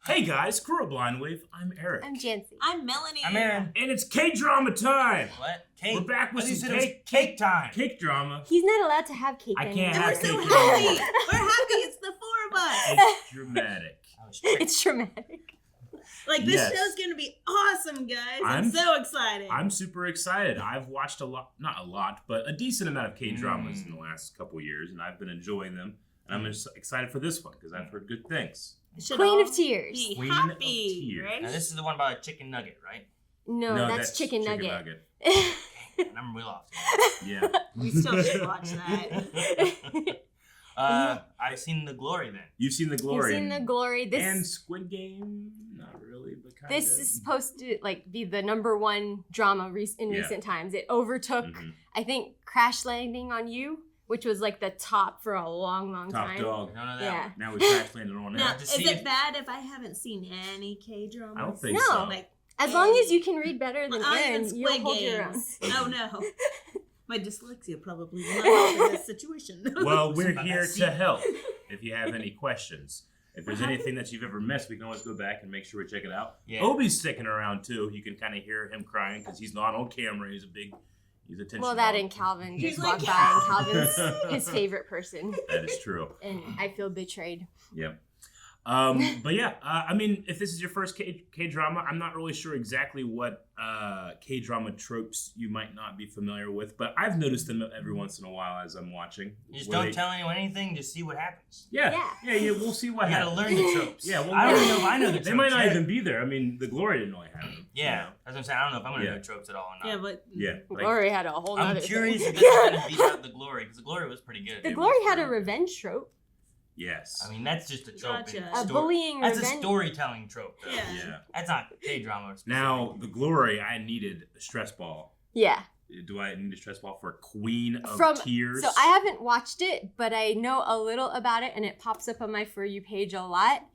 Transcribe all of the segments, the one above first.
Hey guys, Crew of Blind Wave. I'm Eric. I'm Janci. I'm Melanie. I'm Aaron. And it's K-drama time. What? Cake? We're back with some cake time. Cake drama. He's not allowed to have cake I anymore. can't And have we're so cake happy. anymore. We're happy. It's the four of us. It's dramatic. It's dramatic. Like, this Yes. show's going to be awesome, guys. I'm I'm- so excited. I'm super excited. I've watched not a lot, but a decent amount of K-dramas in the last couple years, and I've been enjoying them. And I'm just excited for this one because I've heard good things. Should Queen all of Tears. Be Queen of happy, Tears. right? Now this is the one about a chicken nugget, right? No, that's chicken nugget. Remember we lost. Yeah. We still should watch that. I've seen The Glory then. You've seen The Glory. You've seen The Glory. And Squid Game? Not really, but kind of. This is supposed to be the #1 drama in recent times. It overtook, I think, Crash Landing on You, which was like the top for a long, long time. Top dog. None of that. Yeah. Now we crash landed on Now, it. is it bad if I haven't seen any K-dramas? I don't think No. so. Like, As long as you can read better than I Aaron, am you'll Squid hold your own. Games. Oh, no. My dyslexia probably will not help in this situation. Well, we're Something here I see. to help if you have any questions. If there's anything that you've ever missed, we can always go back and make sure we check it out. Yeah. Obi's sticking around too. You can kind of hear him crying because he's not on camera. He's attention. Well, that hog. and Calvin He's just like, walked by, and Calvin's his favorite person, That is true. and I feel betrayed. Yeah. But yeah, I mean, if this is your first K-drama, I'm not really sure exactly what K-drama tropes you might not be familiar with, but I've noticed them every once in a while as I'm watching. You just don't tell anyone anything, just see what happens. Yeah, we'll see what You gotta happens. learn the tropes. Yeah, well, I don't even know if I know the tropes. They might not yet. even be there. I mean, The Glory didn't really have them. Yeah, you know? that's what I'm saying. I don't know if I'm gonna Yeah. know tropes at all or not. Yeah, but... Yeah. Like, Glory had a whole I'm nother curious thing. if this is gonna beat out The Glory, because The Glory was pretty good. The Glory had a revenge trope. yes. I mean, that's just a trope. Gotcha. In A bullying That's revenge. a storytelling trope, though. Yeah. Yeah. That's not K-drama. specific. Now, The Glory, I needed a stress ball. Yeah. Do I need a stress ball for Queen of Tears? So I haven't watched it, but I know a little about it, and it pops up on my For You page a lot.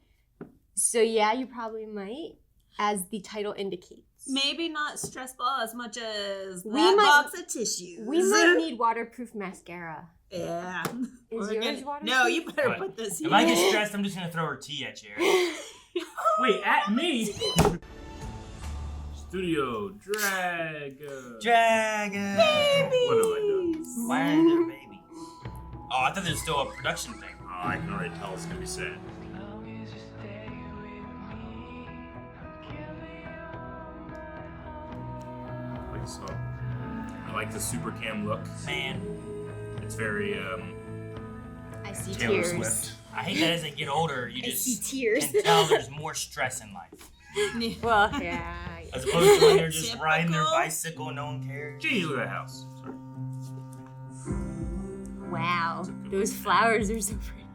So yeah, you probably might, as the title indicates. Maybe not stress ball as much as We that might- box of tissues. We might need waterproof mascara. Yeah. Is We're yours gonna- waterproof? No, you better What? put this here. If I get stressed, I'm just gonna throw her tea at you. Eric. Wait, at me? Studio Dragon. Dragon. What am I doing? Why are there babies? Oh, I thought there was still a production thing. Oh, I can already tell it's gonna be sad. I like the song. I like the super cam look. Man, It's very I see Taylor tears. Swift. I hate that as they get older, you I see just tears. can tell there's more stress in life. Well, yeah. As opposed to when they're just riding their Typical. bicycle and no one cares. Jeez, look at that house. Sorry. Wow, those flowers are so pretty.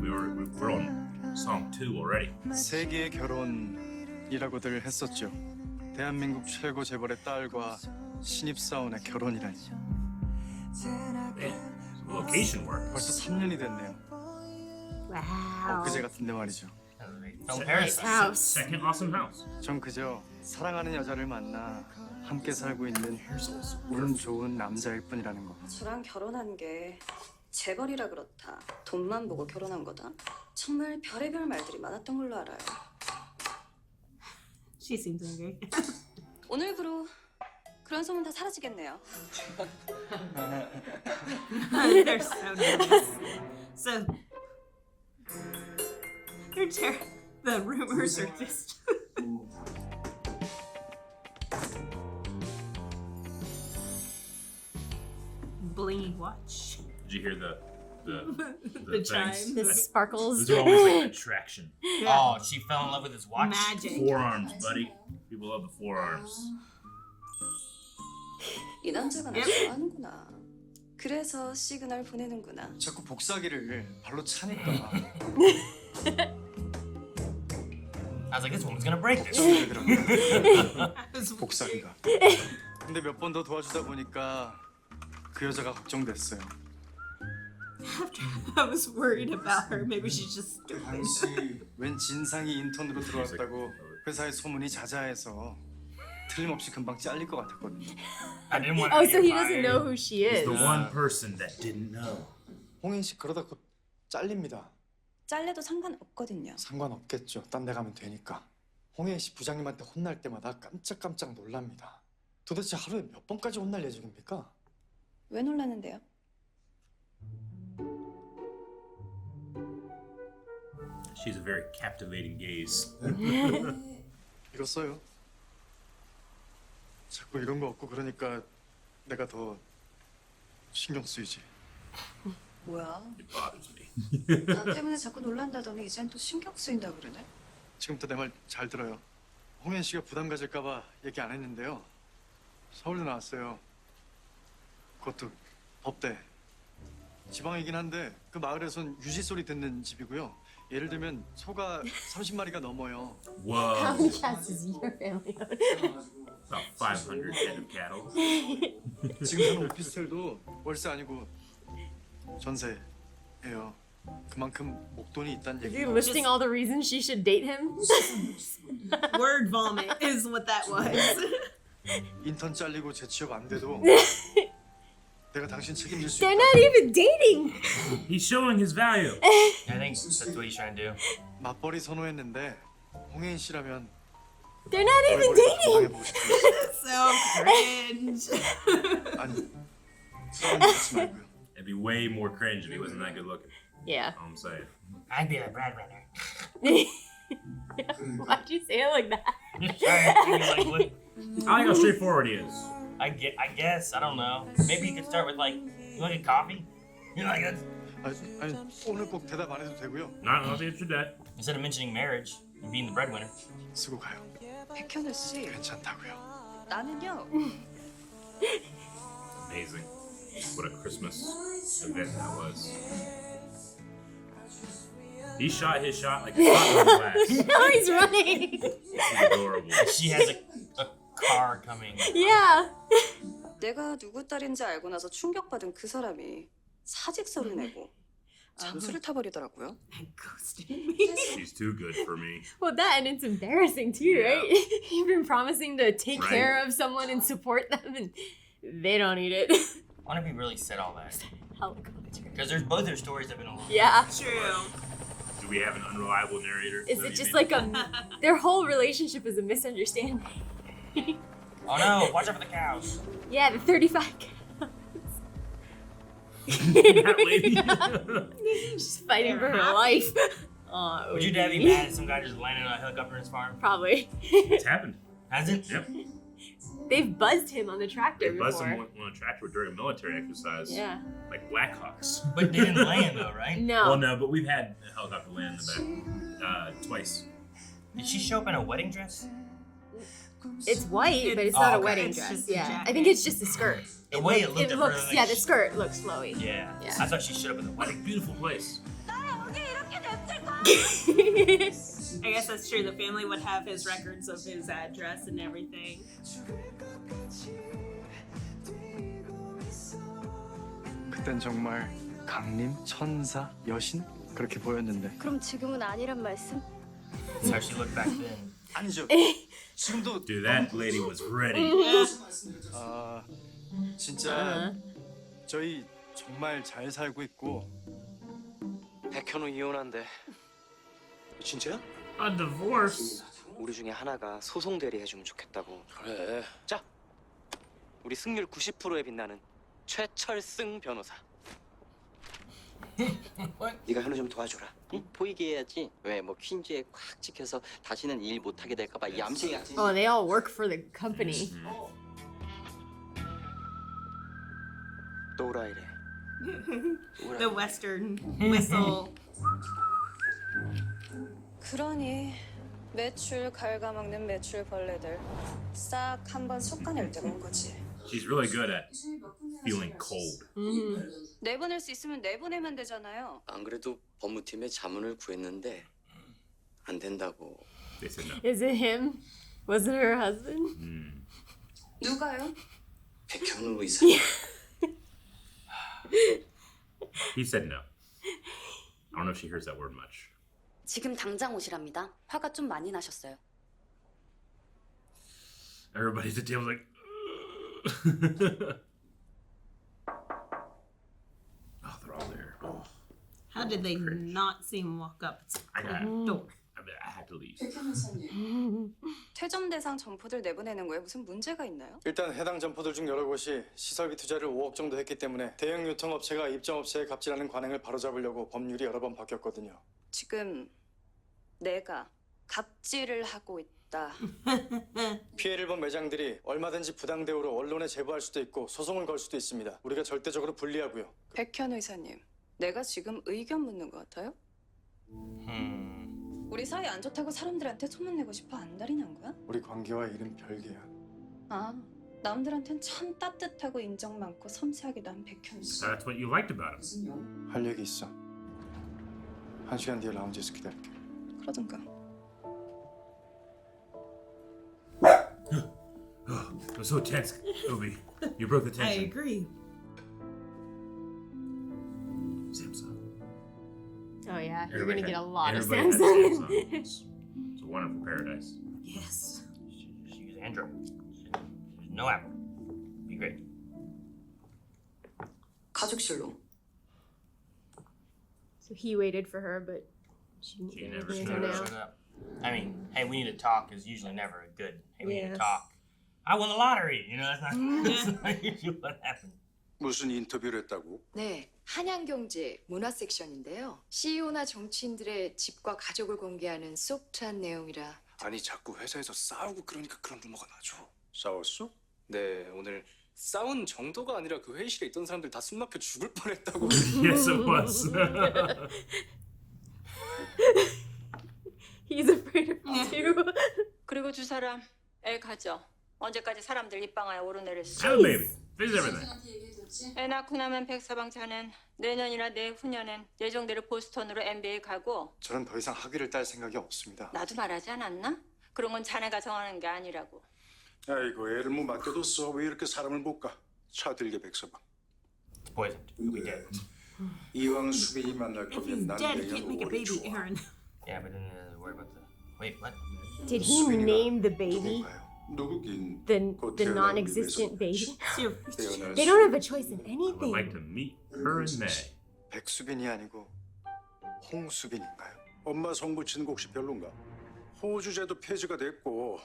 We're on song 2 already. 세계의 결혼이라고들 했었죠. 대한민국 최고 재벌의 딸과 신입사원의 결혼이라니. Man, location work. 벌써 3년이 됐네요. Wow. 엊그제 같은데 말이죠. Don't Parasite. House. Second awesome house. 전 그저 사랑하는 여자를 만나 함께 살고 있는 운 좋은 남자일 뿐이라는 거. 저랑 결혼한 게 재벌이라 그렇다. 돈만 보고 결혼한 거다. 정말 별의별 말들이 많았던 걸로 알아요. She seems angry. 오늘부로 그런 소문 다 사라지겠네요. They're so nervous. So... The rumors are just... Blingy watch. Did you hear the The chime. things? The sparkles. Those are always like attraction. Oh, she fell in love with his watch. Magic. Forearms, buddy. People love the forearms. 이 남자가 나 좋아하는구나. 그래서 시그널 보내는구나. 자꾸 복사기를 발로 차니까. I was like, this woman's gonna break this. 그러더라고요. 복사기가. 근데 몇 번 더 도와주다 보니까 그 여자가 걱정됐어요. I was worried about her. Maybe she's just stupid. 당시 웬 진상이 인턴으로 들어왔다고 회사에 소문이 자자해서 틀림없이 금방 잘릴 것 같았거든요. I didn't want Oh, to so get he doesn't fired. know who she He's is. the one person that didn't know. 홍인 씨 그러다 곧 잘립니다. 잘려도 상관없거든요. 상관없겠죠. 딴 데 가면 되니까. 홍혜인 씨 부장님한테 혼날 때마다 깜짝깜짝 놀랍니다. 도대체 하루에 몇 번까지 혼날 예정입니까? 왜 놀라는데요? She's a very captivating gaze. 이거 써요. 자꾸 이런 거 없고 그러니까 내가 더 신경 쓰이지. 뭐야? It bothers me. 나 때문에 자꾸 놀란다더니 이젠 또 신경 쓰인다 그러네? 지금부터 내 말 잘 들어요. 홍혜인 씨가 부담 가질까 봐 얘기 안 했는데요. 서울대 나왔어요. 그것도 법대. 지방이긴 한데 그 마을에선 유지 소리 듣는 집이고요. 예를 들면 소가 30마리가 넘어요. How Whoa. many cats does your family own? About 500 head of cattle. 지금 사는 오피스텔도 월세 아니고 전세예요. 그만큼 목돈이 있다는 Is he 얘기예요. listing all the reasons she should date him? Word vomit is what that was. 인턴 잘리고 재취업 안 돼도 내가 당신 책임질 수 They're 있다. not even dating. He's showing his value. I think that's what he's trying to do. 맞벌이 선호했는데 홍혜인 씨라면 They're not even 벌벌이 dating. 당해보고 싶어요. So cringe. 아니 싸움 하지 말고요. It'd be way more cringe if he wasn't that good looking. Yeah. All I'm saying. I'd be a breadwinner. Why'd you say it like that? Sorry, like, what? I like how straightforward he is. I guess. I don't know. Maybe you could start with like, you like a coffee? You like that's 아니 오늘 꼭 대답 안 해도 되고요. Not unless he gets your debt. instead of mentioning marriage and being the breadwinner. 쓰고 가요. 백현우 씨, 괜찮다고요. 나는요. Amazing. What a Christmas event that was. He shot his shot like a shot on glass. Now he's running. He's adorable. She has a car coming. Yeah. 내가 누구 딸인지 알고 나서 충격받은 그 사람이 사직서를 내고 잠수를 타버리더라고요. And ghosted me. She's too good for me. Well, that and it's embarrassing too, right? You've been promising to take Right. care of someone and support them, and they don't need it. I wonder if he really said all that. Helicopter. Because there's both their stories have been a little. Yeah. True. Do we have an unreliable narrator? Is that it you just mean? like their whole relationship is a misunderstanding? Oh no! Watch out for the cows. Yeah, the 35 That lady? She's fighting for her life. Oh, Would your dad be mad if some guy just landed on a helicopter in his farm? Probably. It's happened. Has it? Yep. They've buzzed him on the tractor They buzzed before. him on a tractor during a military exercise. Yeah. Like Blackhawks. But they didn't land though, right? No. Well, no, but we've had a helicopter land in the back twice. Did she show up in a wedding dress? It's white, but it's Oh, not a okay. wedding It's dress. just a Yeah. jacket. I think it's just a skirt. The way it looked at looks, her, like, yeah, the skirt looks flowy. Yeah. Yeah. I thought she showed up in the What a wedding. beautiful place. I guess that's true. The family would have his records of his address and everything. 그땐 정말 강림, 천사, 여신 그렇게 보였는데 그럼 지금은 아니란 말씀? That's how she looked back then. 아니죠. 지금도 Dude, that lady was ready. 아 진짜 저희 정말 잘 살고 있고 백현우 이혼한대. 진짜야? A divorce? 우리 중에 하나가 소송 대리 해주면 좋겠다고. 그래. 자, 우리 승률 90%에 빛나는 최철승 변호사. 네가 현우 좀 도와줘라. 응? 보이게 해야지. 왜 뭐 퀸즈에 꽉 찍혀서 다시는 일 못하게 될까봐 얌생이야. Oh, they all work for the company. 또라이래. The Western whistle. 그러니 매출 갉아먹는 매출 벌레들 싹 한번 솎아낼 때가 온 거지. She's really good at feeling cold. 내보낼 수 있으면 내보내면 되잖아요. 안 그래도 법무팀에 자문을 구했는데 안 된다고. They said no. Is it him? Was it her husband? 누가요? 백현우 의사. He said no. I don't know if she hears that word much. 지금 당장 오시랍니다. 화가 좀 많이 나셨어요. Everybody at the table was like, oh, they're all there. Oh. How did they not see him walk up? I got door. I had to leave. 퇴점 대상 점포들 내보내는 거에 무슨 문제가 있나요? 일단 해당 점포들 중 여러 곳이 시설비 투자를 5억 정도 했기 때문에 대형 유통업체가 입점업체에 갑질하는 관행을 바로잡으려고 법률이 여러 번 바뀌었거든요. 지금 내가 갑질을 하고 있다. 피해를 본 매장들이 얼마든지 부당 대우로 언론에 제보할 수도 있고 소송을 걸 수도 있습니다. 우리가 절대적으로 불리하고요. 백현 의사님, 내가 지금 의견 묻는 것 같아요? 우리 사이 안 좋다고 사람들한테 소문내고 싶어 안달이 난 거야? 우리 관계와 일은 별개야. 아, 남들한텐 참 따뜻하고 인정 많고 섬세하게 난 백현 씨. That's what you liked about him. 할 얘기 있어. 1시간 뒤에 라운지에서 기다릴게. 그러든가. It was so tense, Obi. You broke the I tension. agree. Samsung. Oh yeah, you're Everybody gonna get a had- lot of everybody had Samsung. Samsung. It's a wonderful paradise. Yes. She was Android. There's no Apple. Be great. 가족실로. So he waited for her, but she didn't She get never anything showed until up. now. Shut up. I mean, hey, we need to talk is usually never a good. Hey, we need Yeah. to talk. I won the lottery. You know, that's not usually what happens. 무슨 인터뷰를 했다고? 네, 한양경제 문화 섹션인데요. CEO나 정치인들의 집과 가족을 공개하는 소프트한 내용이라. 아니 자꾸 회사에서 싸우고 그러니까 그런 루머가 나죠. 싸웠어? 네, 오늘 싸운 정도가 아니라 그 회의실에 있던 사람들 다 숨막혀 죽을 뻔했다고. Yes, it was. He's afraid of you too. 그리고 두 사람 애 가져. 언제까지 사람들 입방아에 오르내렸어. Have a baby. Fix everything. 애 낳고 나면 백사방차는 내년이나 내후년엔 예정대로 보스턴으로 MBA 가고. 저는 더 이상 학위를 딸 생각이 없습니다. 나도 말하지 않았나? 그런 건 자네가 정하는 게 아니라고. 아이고 애를 뭐 맡겨뒀어. 왜 이렇게 사람을 못 가? 차들게 백서방. It's poisoned. We did. 이왕 수빈이 만날 If 거면 he's 난 dead, he can't 내가 make a 머리 baby, 좋아. Aaron. Yeah, but then worry about the. Wait, what? Did he name the baby 누군가요? 누구긴 the non-existent baby? 태어날 They don't have a choice in I would like anything. to meet her in May. 백수빈이 아니고 홍수빈인가요? 엄마 성 붙이는 거 혹시 별론가? 호주제도 폐지가 됐고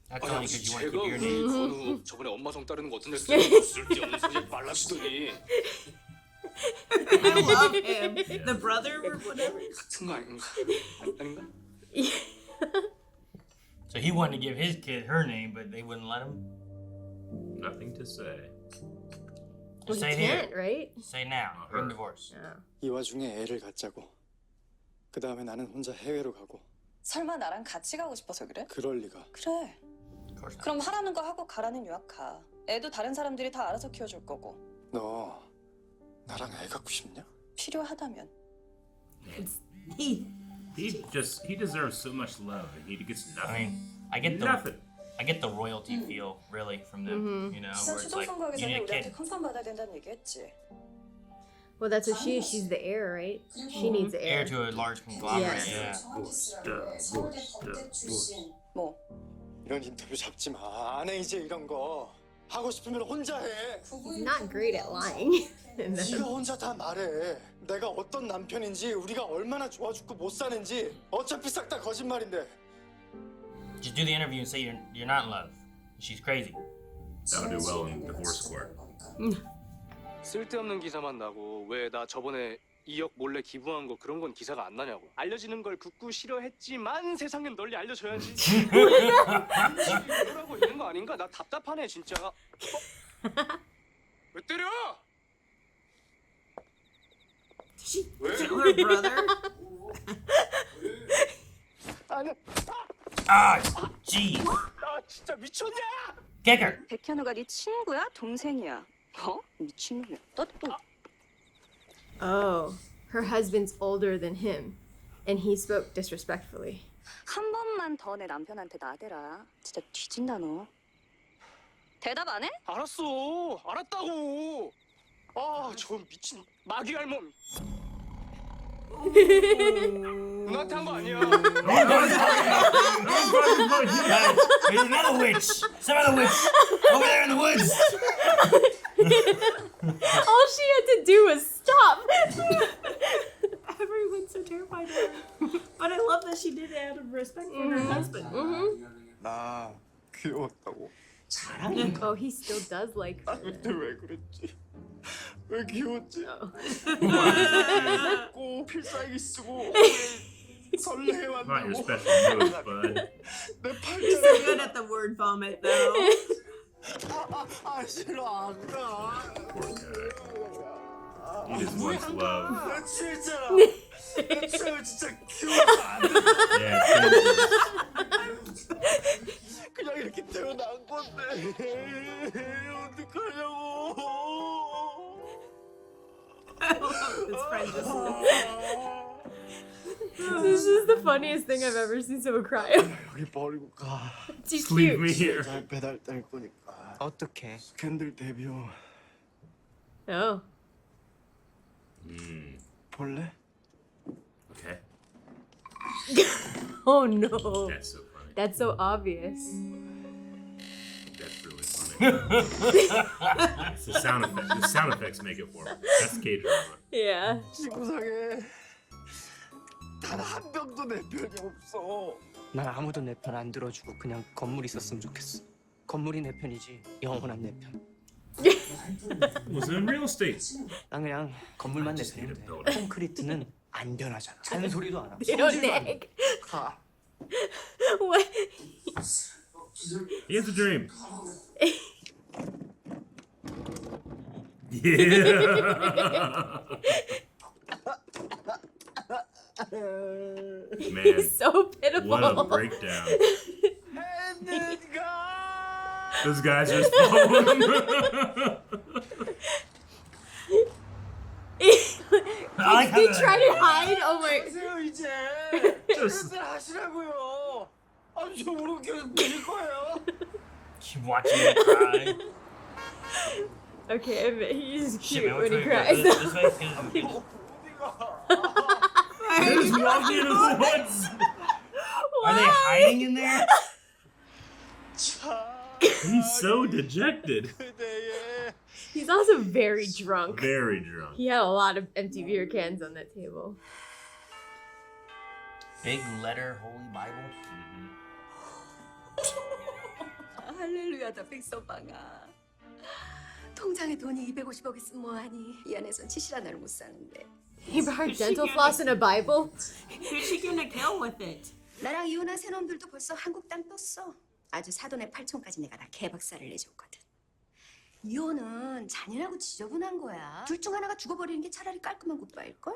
That's only because you want to 제가 keep your name. 건우 저번에 엄마 성 따르는 거 어떤 쓸데없는 소리에 말라주더니 I love him. The brother or whatever. 같은 거 아닌가? 아닌가? So he wanted to give his kid her name, but they wouldn't let him. Nothing to say. Well, he Say can't, here. right? Say now. We're in divorce. Yeah. 이 와중에 애를 갖자고. 그 다음에 나는 혼자 해외로 가고. 설마 나랑 같이 가고 싶어서 그래? 그럴 리가. 그래. Of course not. 그럼 하라는 거 하고 가라는 유학 가. 애도 다른 사람들이 다 알아서 키워줄 거고. 너 나랑 애 갖고 싶냐? 필요하다면. He deserves so much love, and he gets I nothing. mean, I get the Nothing. I get the royalty feel really from them. You know, 시선 where it's 추종 like 선거하기 you 전에 need a 우리한테 kid. 컨펌 받아야 된다는 얘기했지. Well, that's what she is. She's the heir, right? She needs the Heir heir. to a large conglomerate. Yes. Yeah. 뭐? 이런 인터뷰 잡지 마. 안 해 이제 이런 거. 하고 싶으면 혼자 해. He's not great at lying. And then- 네가 혼자 다 말해. 내가 어떤 남편인지, 우리가 얼마나 좋아 죽고 못 사는지. 어차피 싹 다 거짓말인데. Just do the interview and say you're not in love. She's crazy. That'll do well in divorce court. 쓸데없는 기사만 나고 왜 나 저번에 2억 몰래 기부한 거 그런 건 기사가 안 나냐고. 알려지는 걸 극구 싫어했지만 세상에 널리 알려줘야지. 뭐라고 있는 거 아닌가? 나 답답하네 진짜. 왜 때려? Kill her brother. 아니야. Ah, jeez. 나 진짜 미쳤냐? Kick her. 백현우가 네 친구야? 동생이야? 어? 미친놈이야. 너 또. Oh, her husband's older than him, and he spoke disrespectfully. 한 번만 더 내 남편한테 나대라. 진짜 뒤진다 너. 대답 안 해? 알았어. 알았다고. 아, 저 미친 마귀 할멈. 누나한테 한 거 아니야. There's another witch. Some other witch over there in the woods. All she had to do was stop. respect for her husband. 나 귀여웠다고. Oh, he still does like her. 그때 왜 그랬지? 왜 귀여웠지? 꼭 필살기 쓰고 설레해 Not your 왔다고. special move, bud. 내 He's so good at the word vomit, though. 싫어 안 가. Poor guy. He just wants love. 나 취했잖아. 나 취하면 진짜 귀여워서 안 돼. Yeah, 그냥 이렇게 태어난 건데 어떡하냐고. His friend just This is the funniest thing I've ever seen someone cry. 여기 버리고 가. Too just leave me cute. here. 잘 배달 될 거니까. 어떻게? 스캔들 데뷔요. Oh. 볼래? Okay. Oh no. That's so funny. That's so obvious. That's really funny. It's the sound effects. The sound effects make it for me. That's K-drama. Yeah. 지구상에 단 한 명도 내 편이 없어. 난 아무도 내 편 안 들어주고 그냥 건물이 있었으면 좋겠어. 건물이 내 편이지 영원한 내 편. Was in real estate. 난 그냥 건물만 내 just need a 편인데 building. 콘크리트는 안 변하잖아. 잔소리도 안 하고. They don't 성질도 안 내. nag. 가. What? He has a dream. Yeah. Man, So pitiful. what a breakdown. Those guys are just following him. I like how He they're tried to hide. Oh my. 하세요 이제. Just- 그들 하시라고요. 아니 저 모르고 계속 밀 거예요. Keep watching it cry. Okay, I admit he's Shit, cute man, when he which way? cries. This way? 'Cause- They're just walking in the woods. Are they hiding in there? He's so dejected. 그대의 He's also very drunk. Very drunk. He had a lot of empty beer cans on that table. Big letter Holy Bible. 할렐루야다 백서방아. 통장에 돈이 250억 있으면 뭐하니? 이 안에선 치실 하나를 못 사는데. He brought dental floss and a Bible. Who's she gonna kill with it? 나랑 이혼한 새놈들도 벌써 한국 땅 떴어. 아주 사돈의 8촌까지 내가 다 개박살을 내줬거든. 이혼은 잔인하고 지저분한 거야. 둘 중 하나가 죽어버리는 게 차라리 깔끔한 굿바일걸?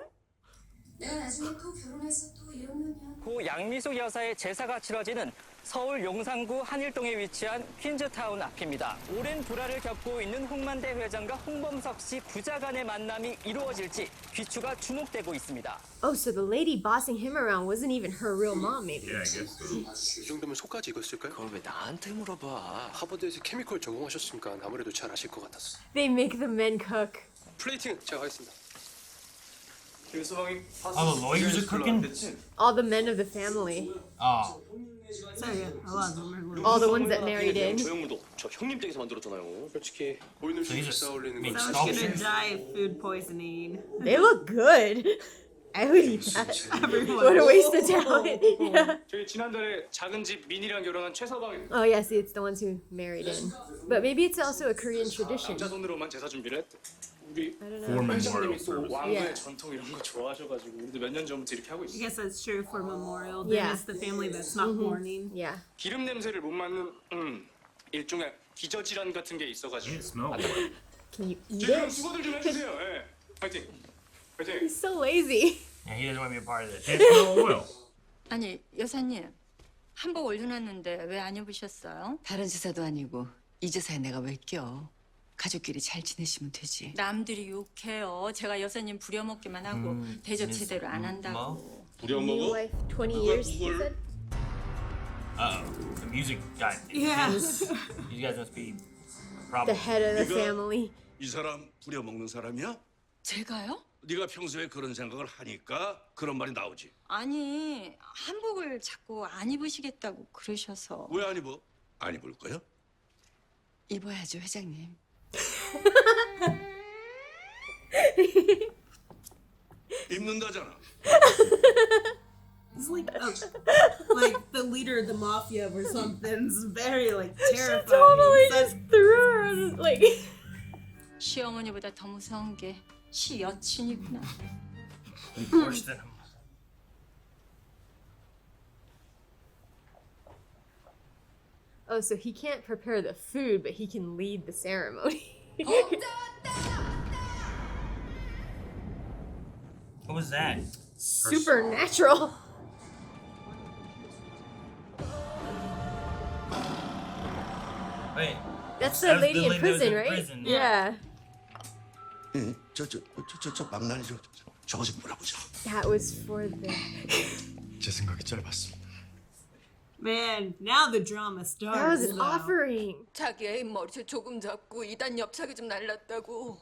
내가 나중에 또 결혼해서 또 이혼하면 고 양미숙 여사의 제사가 치러지는 서울 용산구 한일동에 위치한 퀸즈타운 앞입니다. 오랜 불화를 겪고 있는 홍만대 회장과 홍범석 씨 부자 간의 만남이 이루어질지 귀추가 주목되고 있습니다. Oh, so the lady bossing him around wasn't even her real mom, maybe. Yeah, I guess so. 이 정도면 속까지 익었을까요? 그걸 왜 나한테 물어봐? 하버드에서 케미컬 전공하셨으니까 아무래도 잘 아실 것 같았어. They make the men cook. 플레이팅은 제가 하겠습니다. Oh, the lawyers are cooking? All the men of the family. Oh. Sorry, a lot of them are little. All the ones that married in. 조형물도 저 형님 댁에서 만들었잖아요. 솔직히 보이는 So 식 he's 비싸 올리는 a 거. Someone's gonna die of food poisoning. They look good. I would eat that. Everyone. What a waste of talent. Yeah. 저희 지난달에 작은 집 민이랑 결혼한 최서방입니다. Oh, yeah, see, it's the ones who married in. But maybe it's also a Korean tradition. 남자 손으로만 제사 준비를 했대. 우리 I don't For know. memorial 회장님이 또 service. 왕의 Yeah. 전통 이런 거 좋아하셔가지고 우리도 몇 년 전부터 이렇게 하고 I 있어. guess that's true for Memorial Day. Yeah. It's the family that's not mourning. Yeah. 기름 냄새를 못 맡는 일종의 기저질환 같은 게 있어가지고. Can't smell it. Can you eat 지금 it? 수고들 좀 해주세요. 예. 파이팅. 파이팅. He's so lazy. Yeah, he doesn't want to be a part of this. Can't smell oil. 아니 여사님 한복 올려놨는데 왜 안 입으셨어요? 다른 제사도 아니고 이 제사에 내가 왜 껴? 가족끼리 잘 지내시면 되지. 남들이 욕해요. 제가 여사님 부려먹기만 하고 대접 제대로 안 한다고. New wife, 20 years, he said. Uh-oh. The music got... Yes. You guys must be a The problem. head of the family. 이 사람 부려먹는 사람이야? 제가요? 네가 평소에 그런 생각을 하니까 그런 말이 나오지. 아니 한복을 자꾸 안 입으시겠다고 그러셔서. 왜 안 입어? 안 입을 거야? 입어야죠, 회장님. 입는다잖아. He's like the leader of the mafia or something. It's very like terrifying. She totally just threw her like. 시어머니보다 더 무서운 게 시 여친이구나. Worse than him. Oh, so he can't prepare the food, but he can lead the ceremony. What was that? Supernatural. Wait. That's the lady in that was prison, in right? prison. Yeah. 예, 저 망나니 저거 좀 몰아보자. That was for the. 제 생각이 짧았어. Man, now the drama starts. That was an though. offering. 자기 애인 머리채 조금 잡고 이단 엽차게 좀 날랐다고.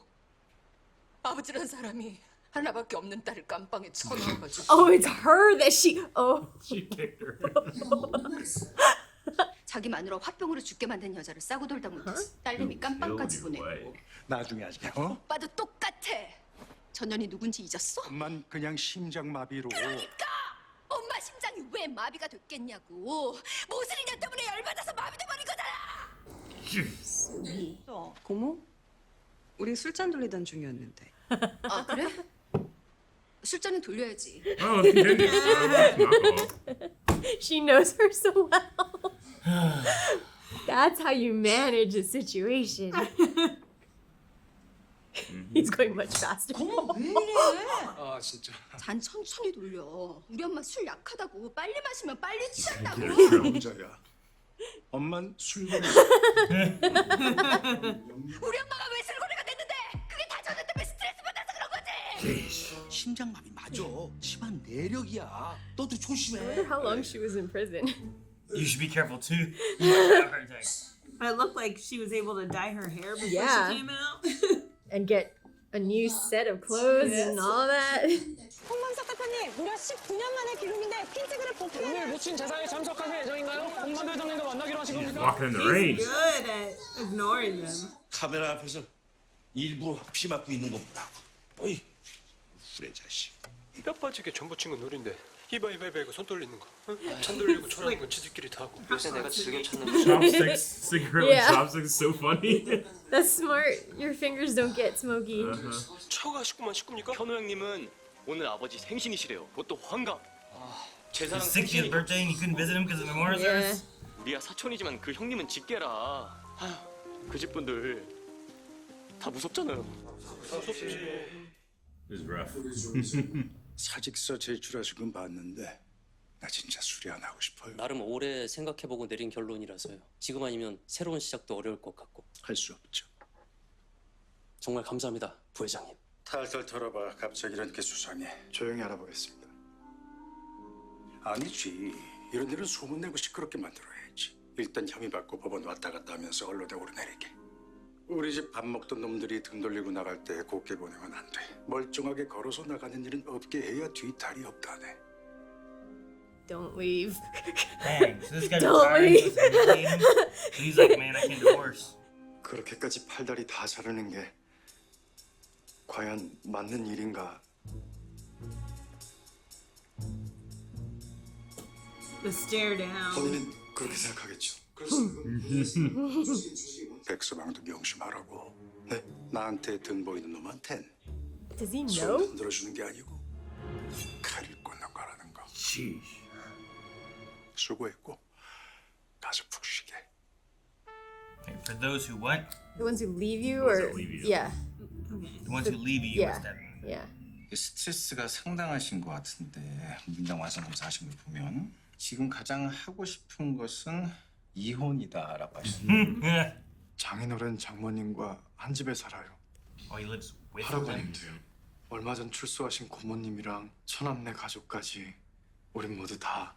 아버지란 사람이 하나밖에 없는 딸을 깜빵에 쳐넣어가지고. Oh, it's her that she. Oh. She kicked her. 자기 마누라 화병으로 죽게 만든 여자를 싸고 돌다 못해 딸내미 깜빵까지 보내. 나중에 하자. 어? 오빠도 똑같아. 전년이 누군지 잊었어? 엄만 그냥 심장마비로. 그러니까 엄마 심장이 왜 마비가 됐겠냐고. 모슬이냐 때문에 열받아서 마비돼 버린 거잖아. 고모? 우리 술잔 돌리던 중이었는데. 아 그래? 술잔은 돌려야지. Oh, she didn't. She knows her so well. That's how you manage a situation. He's going much faster. 아 진짜. 잔 천천히 돌려. 우리 엄마 술 약하다고. 빨리 마시면 빨리 취한다고. 혼자야. 엄만 술거리. 우리 엄마가 왜 술고래가 됐는데? 그게 다 저녁 때문에 스트레스 받아서 그런 거지. 심장마비 맞아. 심한 내력이야. 너도 I 조심해. wonder how long she was in prison. You should be careful too. You might have a heart attack. But it looked like she was able to dye her hair before Yeah. she came out. And get a new set of clothes and all that. 홍범석 대표님, 무려 19년 만에 기록인데 퀸즈그룹 복귀. 오늘 묻힌 제사에 참석하실 예정인가요? 홍만 회장님과 만나기로 하신 겁니까? Walking in the rain. He's good at ignoring them. 카메라 앞에서 일부러 피 맞고 있는 거 보라고. 어이, 후레 자식. 뼈 빠지게 전부 친건 놀인데 히바히바히바 이거 손 돌리는 거. 손 돌리고 초라는 건 지들끼리 다 하고. 요새 내가 즐겨 찾는 Chopsticks, cigarette Yeah. with chopsticks is so funny. That's smart. Your fingers don't get smoky. 처가 식구만 식구입니까? 현우 형님은 오늘 아버지 생신이시래요. 그것도 환갑. 제사랑 His 60th birthday and you couldn't visit him because of the memorial Yeah. service? 우리야 사촌이지만 그 형님은 직계라. 그 집 분들 다 무섭잖아요. It's rough. 사직서 제출하신 건 봤는데 나 진짜 수리 안 하고 싶어요. 나름 오래 생각해보고 내린 결론이라서요. 지금 아니면 새로운 시작도 어려울 것 같고. 할 수 없죠. 정말 감사합니다, 부회장님. 탈탈 털어봐. 갑자기 이렇게 수상해. 조용히 알아보겠습니다. 아니지. 이런 일은 소문내고 시끄럽게 만들어야지. 일단 혐의 받고 법원 왔다 갔다 하면서 언론에 오르내리게. 우리 집 밥 먹던 놈들이 등 돌리고 나갈 때 곱게 보내면 안 돼. 멀쩡하게 걸어서 나가는 일은 없게 해야 뒤탈이 없다네. Don't leave. Dang, so this guy's Don't retiring. leave. So he's like, man, I can't divorce. 그렇게까지 팔다리 다 자르는 게 과연 맞는 일인가? The stare down. 본인은 그렇게 생각하겠죠. 그래서 백서방도 명심하라고. 네, 나한테 등 보이는 놈한텐 Does he 손 know? 흔들어주는 게 아니고 칼을 꽂는 거라는 거. 수고했고 가서 푹 쉬게. For those who what? The ones who leave you, ones or that leave you. yeah, The ones who leave you. yeah, What's that? yeah. 스트레스가 상당하신 것 같은데 문장 완성 검사하신 걸 보면 지금 가장 하고 싶은 것은 이혼이다라고 하시네요. 장인어른 장모님과 한 집에 살아요. Oh, he lives with 할아버님도요. 얼마 전 출소하신 고모님이랑 처남네 가족까지 우린 모두 다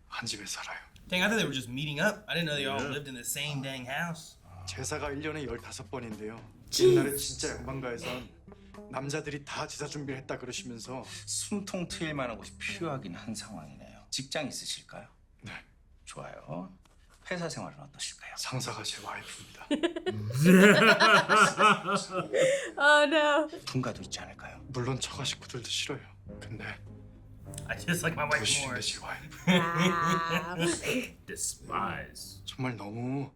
한 집에 살아요. Dang, I thought they were just meeting up. I didn't know they all lived in the same dang house. 제사가 1년에 15번인데요. 옛날에 진짜 양반가에선 남자들이 다 제사 준비를 했다 그러시면서 숨통 트일 만한 곳이 필요하긴 한 상황이네요. 직장 있으실까요? 네. 좋아요. 회사 생활은 어떠실까요? 상사가 제 와이프입니다. Oh no. 분가도 있지 않을까요? 물론 처가 식구들도 싫어요. 근데 I just like my wife more. Despise. 정말 너무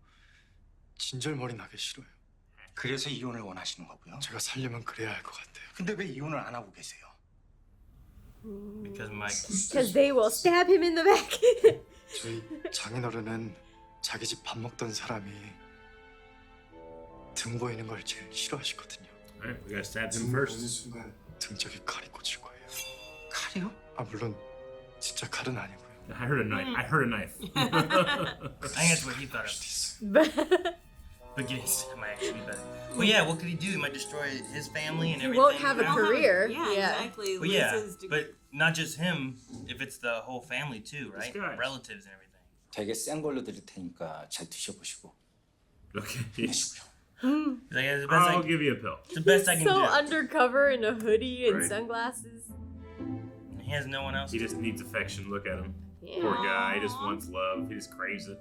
진절머리 나게 싫어요. 그래서 이혼을 원하시는 거고요. 제가 살려면 그래야 할 것 같아요. 근데 왜 이혼을 안 하고 계세요? Because they will stab him in the back. 저희 장인어른은 자기 집 밥 먹던 사람이 등 보이는 걸 제일 싫어하시거든요. Alright, we gotta stab him 등 보이는 first. 순간 등짝에 칼이 꽂힐 거예요. 칼이요? 아 물론 진짜 칼은 아니고요. I heard a knife. I heard a knife. I think that's what he thought of. But getting stabbed might actually be better. Well, yeah, what could he do? He might destroy his family and He everything. won't have a career. Yeah, exactly. Well, yeah, but not just him. If it's the whole family too, right? guy. Relatives and everything. 되게 센 걸로 드릴 테니까 잘 드셔보시고. Okay. Like, it's the best I'll give you a pill. It's the best I can So do. undercover in a hoodie and Right. sunglasses. He has no one else. He just needs affection. Look at him. Yeah. Poor guy. He just wants love. He just craves it.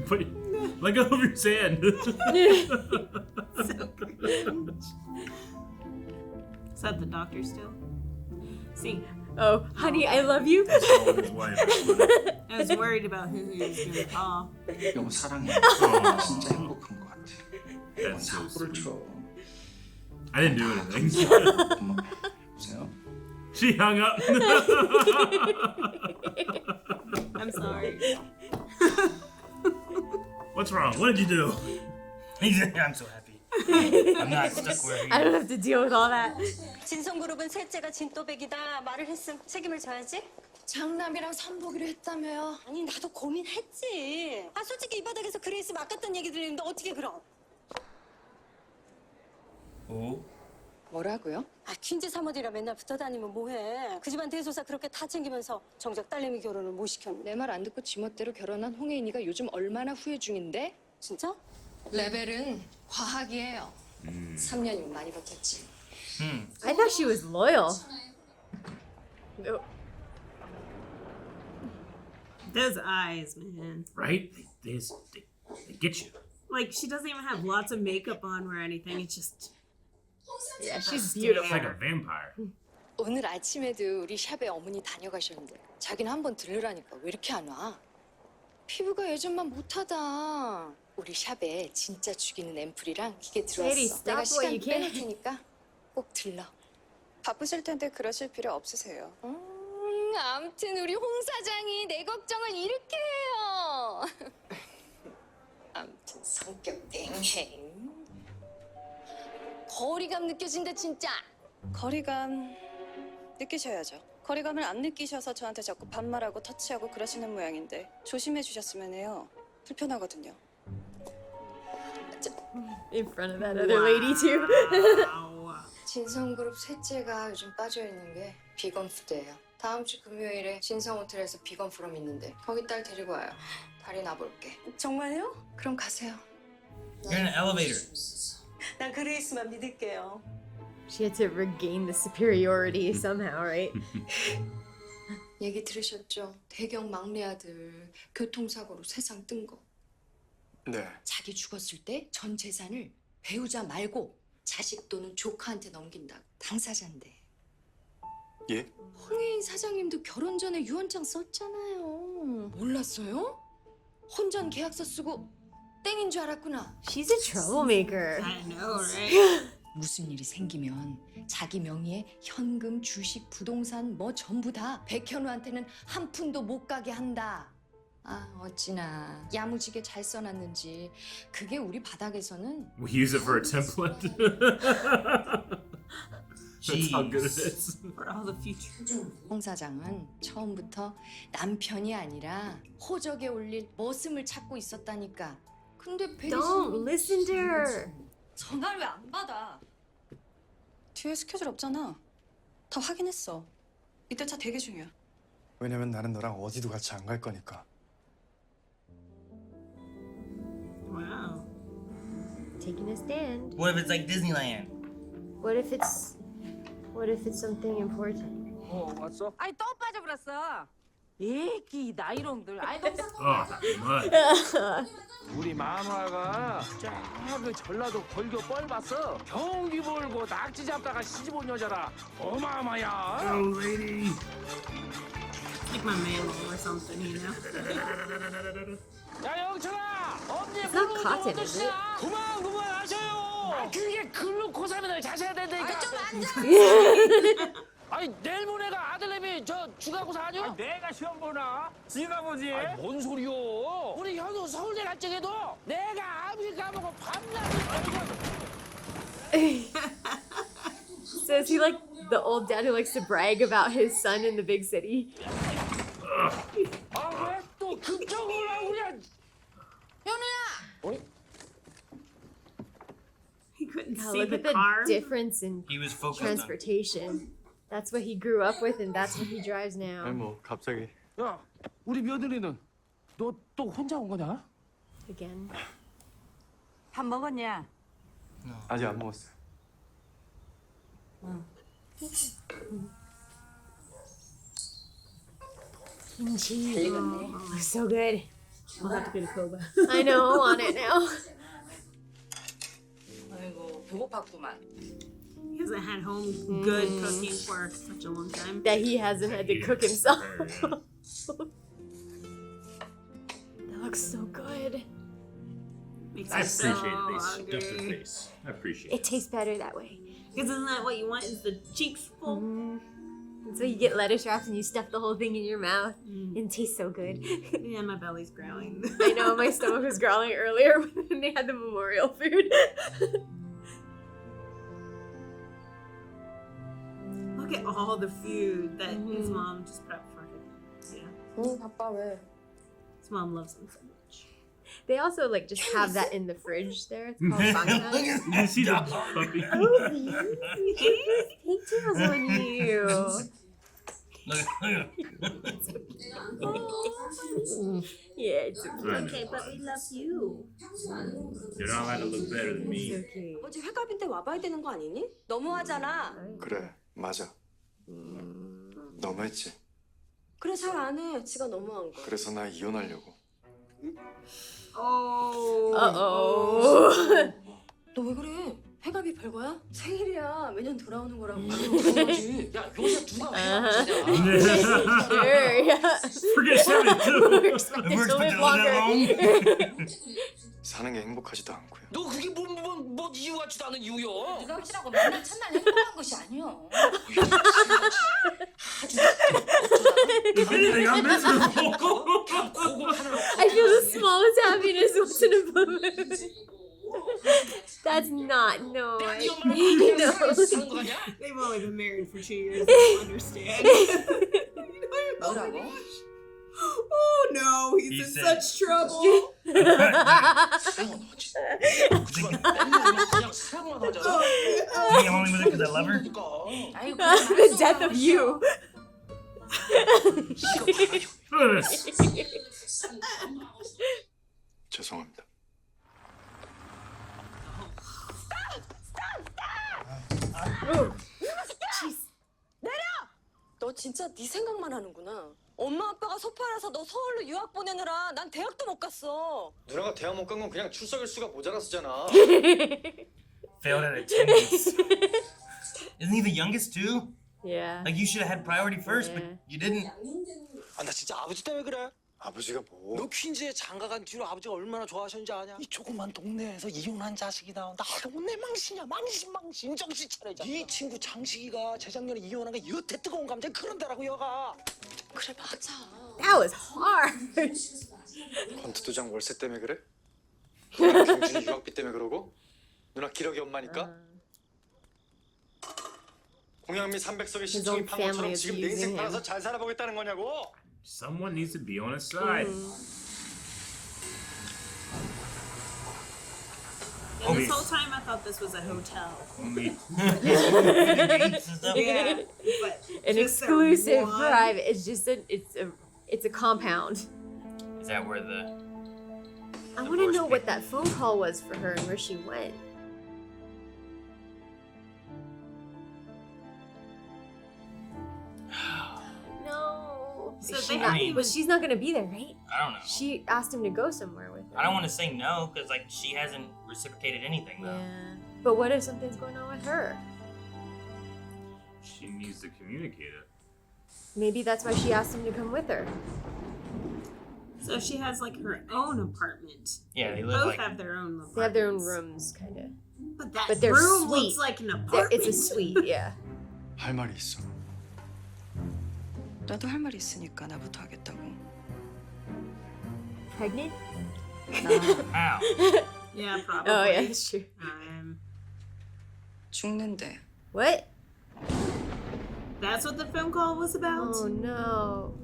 But let go of your hand. Is that the doctor still? See, Oh, honey, I love you. Calling his wife. I was worried about who he was gonna call. 여보 사랑해. 진짜 행복한 것 같아. That's so 사고를 sweet. 쳐. I didn't do anything. 보세요. She hung up. I'm sorry. What's wrong? What did you do? I'm so happy. I'm not stuck where he I don't have to deal with all that. 진성그룹은 셋째가 진또백이다 말을 했음 책임을 져야지. 장남이랑 선보기로 했다며요. 아니 나도 고민했지. 아 솔직히 이 바닥에서 그레이스 맡겼던 얘기 들리는데 어떻게 그럼? Oh. 뭐라고요? 아 퀸즈 사모들이랑 맨날 붙어 다니면 뭐해? 그 집안 대소사 그렇게 다 챙기면서 정작 딸내미 결혼을 못 시켰네. 내 말 안 듣고 지멋대로 결혼한 홍혜인이가 요즘 얼마나 후회 중인데? 진짜? 레벨은 과학이에요. 3년이면 많이 버텼지. I thought she was loyal. No. Those eyes, man. Right? They get you. Like she doesn't even have lots of makeup on or anything. It's just. Yeah, she's It's beautiful. like a vampire. 오늘 아침에도 우리 샵에 어머니 다녀가셨는데 자기는 한번 들르라니까 왜 이렇게 안 와? 피부가 예전만 못하다. 우리 샵에 진짜 죽이는 앰플이랑 기계 Lady, 들어왔어. stop 내가 what 시간 you can. 빼놓을 테니까 꼭 들러. 바쁘실 텐데 그러실 필요 없으세요. 아무튼 우리 홍 사장이 내 걱정을 이렇게 해요. 아무튼 성격 땡행. 거리감 느껴진다 진짜. 거리감 느끼셔야죠. 거리감을 안 느끼셔서 저한테 자꾸 반말하고 터치하고 그러시는 모양인데 조심해 주셨으면 해요. 불편하거든요. In front of that other lady too. 진성그룹 셋째가 요즘 빠져있는 게 비건 푸드예요. 다음 주 금요일에 진성 호텔에서 비건 프롬 있는데 거기 딸 데리고 와요. 다리 놔볼게. 정말요? 그럼 가세요. You're in an elevator. 난 그레이스만 믿을게요. She had to regain the superiority somehow, right? 얘기 들으셨죠? 대경 막내 아들 교통사고로 세상 뜬 거. 네. 자기 죽었을 때 전 재산을 배우자 말고 자식 또는 조카한테 넘긴다고. 당사자인데. 예? 홍혜인 사장님도 결혼 전에 유언장 썼잖아요. 몰랐어요? 혼전 계약서 쓰고 땡인 줄 알았구나. She's a troublemaker. I know, right? 무슨 일이 생기면 자기 명의의 현금, 주식, 부동산 뭐 전부 다 백현우한테는 한 푼도 못 가게 한다. 아 어찌나 야무지게 잘 써놨는지. 그게 우리 바닥에서는 We use it for a template. That's how good it is. For all the future. 홍 사장은 처음부터 남편이 아니라 호적에 올릴 머슴을 찾고 있었다니까. 근데 Don't listen to her. 전화를 왜 안 받아? 뒤에 스케줄 없잖아. 다 확인했어. 이때 차 되게 중요해. 왜냐면 나는 너랑 어디도 같이 안 갈 거니까. Wow. Taking a stand. What if it's like Disneyland? What if it's something important? 왔어? 아니 또 빠져버렸어. 애기 나이롱들. 아이 너무 Oh, that mud. 우리 마누라가 쫙그 전라도 벌교 뻘 봤어. 경기 벌고 낙지 잡다가 시집 온 여자라. 어마어마야. Oh, lady. Like my mammal or something, you know? 야 영철아, 언니 It's not cotton, is it? 그만하셔요. 아, 그게 글루코사민을 자셔야 된다니까. 좀 앉아. 아니 내일 모레가 아들내미 저 중간고사 아니야? 아니, 내가 시험 보나? 지가 보지. 아니, 뭔 소리요? 우리 현우 서울대 갈 적에도 내가 아버지 까먹고 밤낮 So is he like the old dad who likes to brag about his son in the big city? 아왜 또 급정을 하고 그냥? 현우야. He couldn't God, see look the at the car. difference in He was focused on. transportation. That's what he grew up with, and that's what he drives 아니 now. 뭐 갑자기. 야, 우리 며느리는 너 또 혼자 온 거냐? Again. 밥 먹었냐? 아직 안 먹었어. Kimchi. Oh, so good. I'll have to get a Koba. I know, I want it now. 아이고 배고팠구만. He hasn't had home good cooking for such a long time. That he hasn't had to cook himself. That looks so good. Makes I me so appreciate it. They stuffed their hungry. face. I appreciate It tastes better that way. Because isn't that what you want? Is the cheeks full? So you get lettuce wraps and you stuff the whole thing in your mouth. And it tastes so good. Yeah, my belly's growling. I know, my stomach was growling earlier when they had the memorial food. Look at all the food that his mom just prepped for him. Yeah. 바빠 왜? His mom loves him so much. They also like just have that in the fridge there. It's called bangtan. You can see the puppy. Pigtails on you. Yeah, it's okay. Okay, but we love you. You're not allowed to look better than me. Okay. 어제 회갑인데 와봐야 되는 거 아니니? 너무하잖아. 그래 맞아. 너무했지. 그래 잘 안 해. 지가 너무한 거. 그래서 나 이혼하려고. Oh. Uh-oh. 너 왜 그래? 회갑이 별거야? 생일이야. 매년 돌아오는 거라고. 그거지. 야 요새 누가 Sure, yeah. Forget 72. We're expected to live longer. 사는 게 행복하지도 않고요. 너 그게 뭐 이유 같지도 않은 이유요? 네가 확실하고 맨날 첫날 행복한 것이 아니야. If anything, I'm miserable. I feel the smallest happiness once in a blue moon. That's not no. No. They've only been married for 2 years. I don't understand. 뭐라고? Oh no, he's He in said- such trouble. I'm only with her because I love her. 아이고 The death of you. Look at this. 죄송합니다. 너 진짜 네 생각만 하는구나. 엄마 아빠가 소파라서 너 서울로 유학 보내느라 난 대학도 못 갔어. 누나가 대학 못 간 건 그냥 출석 일수가 모자라서잖아. Failed at attendance. Isn't he the youngest too? Yeah. Like you should have had priority first, but you didn't. 아 나 진짜 아버지 때문에 그래. 아버지가 뭐? 너 퀸즈에 장가간 뒤로 아버지가 얼마나 좋아하셨는지 아냐? 이 조그만 동네에서 이혼한 자식이 나온다. 아우 내 망신이야 망신 정신 차려자. 네 친구 장식이가 재작년에 이혼한 게 여태 뜨거운 감정이 그런 데라고 여가. 그래 맞아. That was hard. 권투도장 월세 때문에 그래? 누나 경준이 유학비 때문에 그러고? 누나 기력이 엄마니까? 공양미 300석의 신청이 판 것처럼 지금 내 인생 팔아서 잘 살아보겠다는 거냐고? Someone needs to be on his side. And this whole time I thought this was a hotel. Only Yeah, but An just that exclusive one- private. It's just it's a compound. Is that where the? I want to know what that phone call was for her and where she went. No. So Is they she have not, even- but she's not gonna be there, right? I don't know. She asked him to go somewhere with her. I don't want to say no because like she hasn't reciprocated anything though. Yeah. But what if something's going on with her? She needs to communicate it. Maybe that's why she asked him to come with her. So she has like her own apartment. Yeah, they They live both like have their own apartments. They have their own rooms, kind of. But that But they're room sweet. looks like an apartment. It's a suite, yeah. 할 말이 있어. 나도 할 말 있으니까 나부터 하겠다고. Pregnant? Ow. Yeah, probably. Oh, yeah, that's true. 죽는데. What? That's what the phone call was about? Oh, no.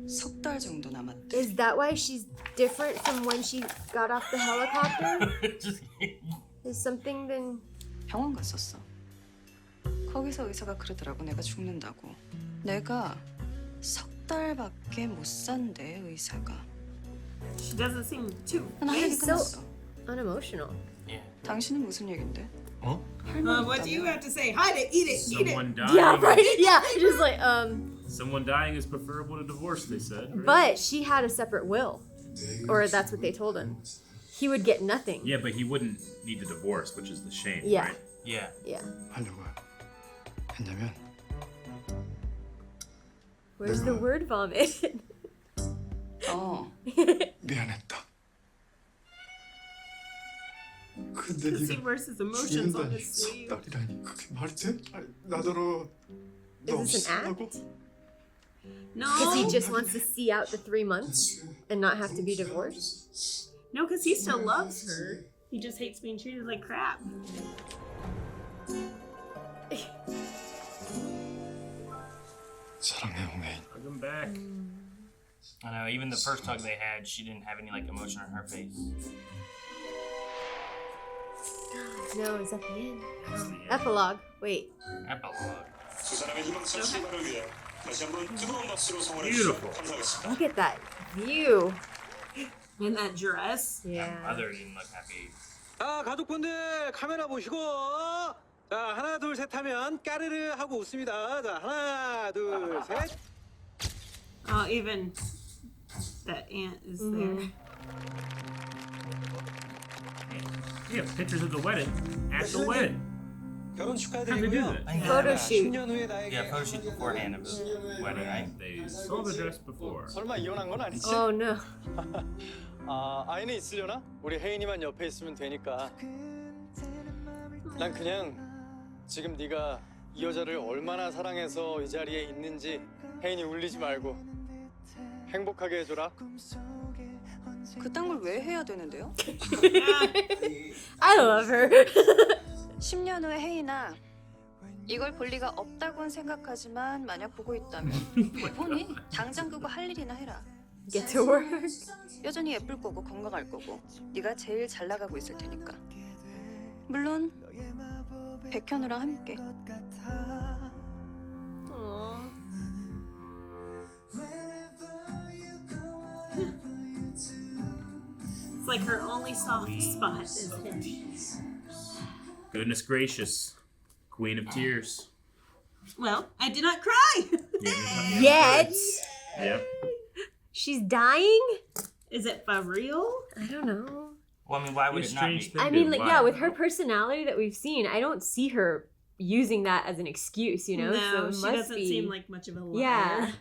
석 달 정도 남았대. Is that why she's different from when she got off the helicopter? Is something then... 병원 갔었어. 거기서 의사가 그러더라고. 내가 죽는다고. 내가 석 달밖에 못 산대 의사가. She doesn't seem too. 난 할 얘기 She's 끝났어. so unemotional. 당신은 무슨 얘긴데? 어? What do you have to say? Hide it, eat it, eat Someone it. dying. Yeah, right? Yeah, just like, Someone dying is preferable to divorce, they said. Right? But she had a separate will. Or that's what they told him. He would get nothing. Yeah, but he wouldn't need to divorce, which is the shame, Yeah. right? Yeah. Yeah. 하려고 했냐면 Where's the word vomit? 어. 미안했다. 근데 Because he 네가 wears his emotions on his sleeve. 딸이라니 그게 말이 돼? 아니, 나더러 너 Is this an 없으라고? act? No. Because he just wants to see out the 3 months and not have to be divorced? No, because he still loves her. He just hates being treated like crap. 사랑해 홍혜인. Welcome back. I know. Even the first hug they had, she didn't have any like emotion on her face. No, is that the end? Epilogue. Wait. Epilogue. 두 사람의 희망찬 출발을 위해 다시 한번 뜨거운 박수로 성원해 Beautiful. 주셔서 감사하겠습니다. Look at that view. In that dress. Yeah. Mother didn't look happy. 자, 가족분들 카메라 보시고 자, 하나 둘 셋 하면 까르르 하고 웃습니다. 자, 하나 둘 셋. Oh, even that aunt is there. Yeah, pictures of the wedding at the wedding. 결혼 How'd they do 축하드리고요. that? Photo shoot. 10년 후에 나에게 Yeah, photo shoot beforehand of the wedding, right? They saw the dress before. 설마 이혼한 건 아니지? Oh no. 아, 아이는 있으려나? 우리 혜인이만 옆에 있으면 되니까. 난 그냥 지금 네가 이 여자를 얼마나 사랑해서 이 자리에 있는지 혜인이 울리지 말고 행복하게 해줘라. 그딴 걸 왜 해야 되는데요? I love her. 10년 후에 혜인아 이걸 볼 리가 없다고는 생각하지만 만약 보고 있다면 보니 당장 그거 할 일이나 해라. Get to work. 여전히 예쁠 거고 건강할 거고 네가 제일 잘 나가고 있을 테니까. 물론 백현우랑 함께. Aww. It's like her only soft spot is him. Goodness gracious. Queen of tears. Well, I did not cry. Yet. Yeah. She's dying? Is it for real? I don't know. Well, I mean, why would It's it not be? strange thing. I mean, Why? like, yeah, with her personality that we've seen, I don't see her using that as an excuse, you know? No, so it she must doesn't be... seem like much of a liar. Yeah.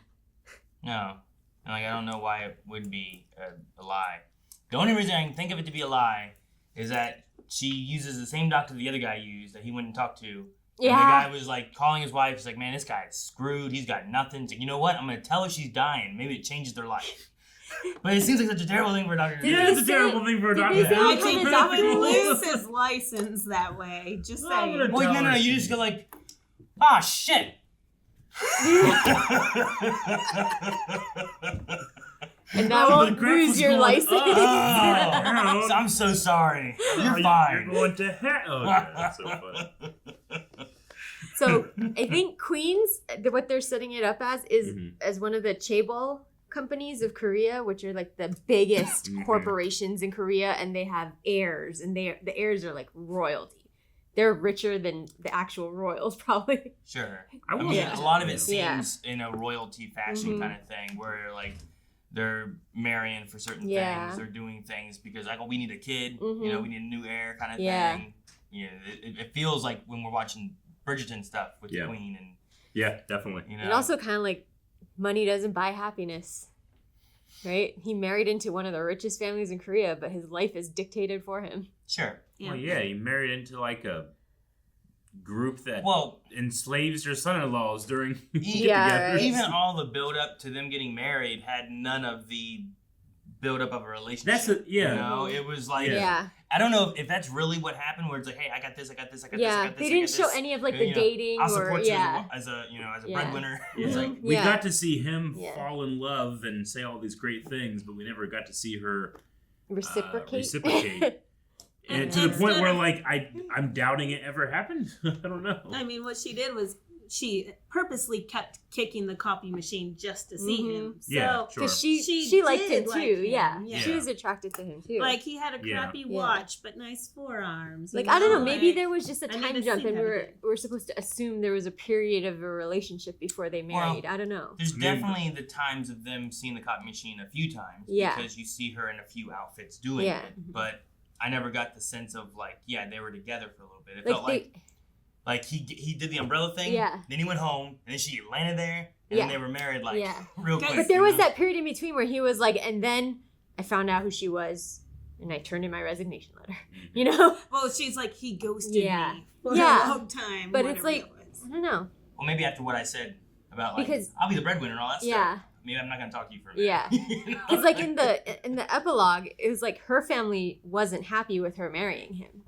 No. And, like, I don't know why it would be a lie. The only reason I can think of it to be a lie is that she uses the same doctor the other guy used that he went and talked to. Yeah. And the guy was like calling his wife. He's like, man, this guy's screwed. He's got nothing. He's like, you know what? I'm going to tell her she's dying. Maybe it changes their life. But it seems like such a terrible thing for a doctor to do. Yeah, it's a terrible thing for a doctor to do. I think that would lose his license that way. Just saying. Wait, no. You just go like, ah, shit. And that won't lose your license. Oh, I'm so sorry. You're fine. You're going to hell. Oh, yeah, that's so funny. So I think Queens, what they're setting it up as is as one of the chaebol companies of Korea, which are like the biggest corporations in Korea, and they have heirs, and the heirs are like royalty. they're richer than the actual royals, probably. Sure. I I will- mean, Yeah. a lot of it Yeah. seems in a royalty fashion Mhm. kind of thing, where like they're marrying for certain Yeah. things, they're doing things because like, oh, we need a kid, Mhm. we need a new heir kind of Yeah. thing. Yeah, it feels like when we're watching Bridgerton stuff with the Yeah. Queen and Yeah, definitely. And also kind of like money doesn't buy happiness, right? He married into one of the richest families in Korea, but his life is dictated for him. Sure. Well, yeah, he married into like a group that Well- enslaves their son-in-laws during Yeah, right. even all the build up to them getting married had none of the build up of a relationship. That's a- yeah. You know, it was like Yeah. I don't know if that's really what happened. Where it's like, hey, I got this, I got this, I got this, I Yeah, got this. they I didn't got show this. any of like You the know, dating I'll or support you yeah. as a Yeah. breadwinner. Yeah. It's like We Yeah. got to see him Yeah. fall in love and say all these great things, but we never got to see her Reciprocate. reciprocate. And to the point where like I'm doubting it ever happened. I don't know. I mean, what she did was she purposely kept kicking the copy machine just to see him. So, Yeah, sure. Because she liked him did too. like him, Yeah. yeah. She was attracted to him too. Like he had a Yeah. crappy Yeah. watch, but nice forearms. you Like I don't know, maybe like, there was just a I need time to jump see and how to we're supposed to assume there was a period of a relationship before they married. I don't know. There's definitely the times of them seeing the copy machine a few times. Yeah. Because you see her in a few outfits doing Yeah. it. But I never got the sense of like, yeah, they were together for a little bit. It Like felt like he did the umbrella thing. Yeah. Then he went home, and then she landed there, and Yeah. then they were married like Yeah. real quick. But there you was know? that period in between where he was like, and then I found out who she was and I turned in my resignation letter. You know? Well, she's like, he ghosted Yeah. me for Yeah. a long time. But it's whatever like, it was. I don't know. Well, maybe after what I said about like Because- I'll be the breadwinner and all that Yeah. stuff. Maybe I'm not gonna talk to you for a minute. Yeah. Because like in the epilogue, it was like her family wasn't happy with her marrying him.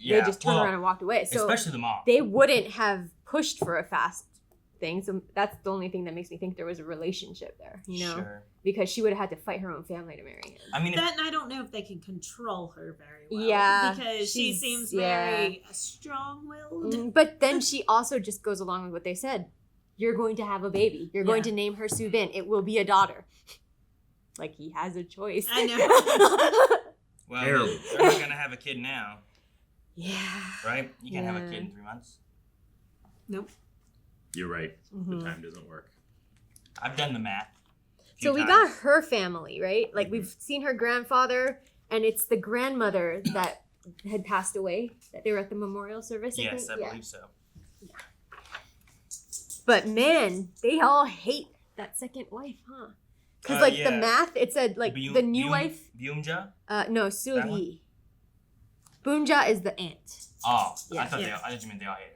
Yeah, They just turned well, around and walked away. So especially the mom. They wouldn't have pushed for a fast thing. So that's the only thing that makes me think there was a relationship there, you know? Sure. Because she would have had to fight her own family to marry him. I mean, That I don't know if they can control her very well. Yeah, Because she she's- seems yeah. very strong-willed. But then she also just goes along with what they said. You're going to have a baby. You're going Yeah. to name her Soo-bin. It will be a daughter. Like he has a choice. I know. Well, Terrible. they're not gonna have a kid now, Yeah. right? You can't have a Yeah. kid in 3 months. Nope. You're right. Mhm. The time doesn't work. I've done the math. a So few we times. got her family, right? Like we've seen her grandfather, and it's the grandmother that had passed away. That they were at the memorial service. I Yes, think? I Yeah. believe so. But man, they all hate that second wife, huh? Because like the yeah. math, it said like the new wife. Byung-ja? No, That Soo-hee. Boonja is the aunt. Oh, Yeah. I thought Yeah. I thought you meant they all hate her.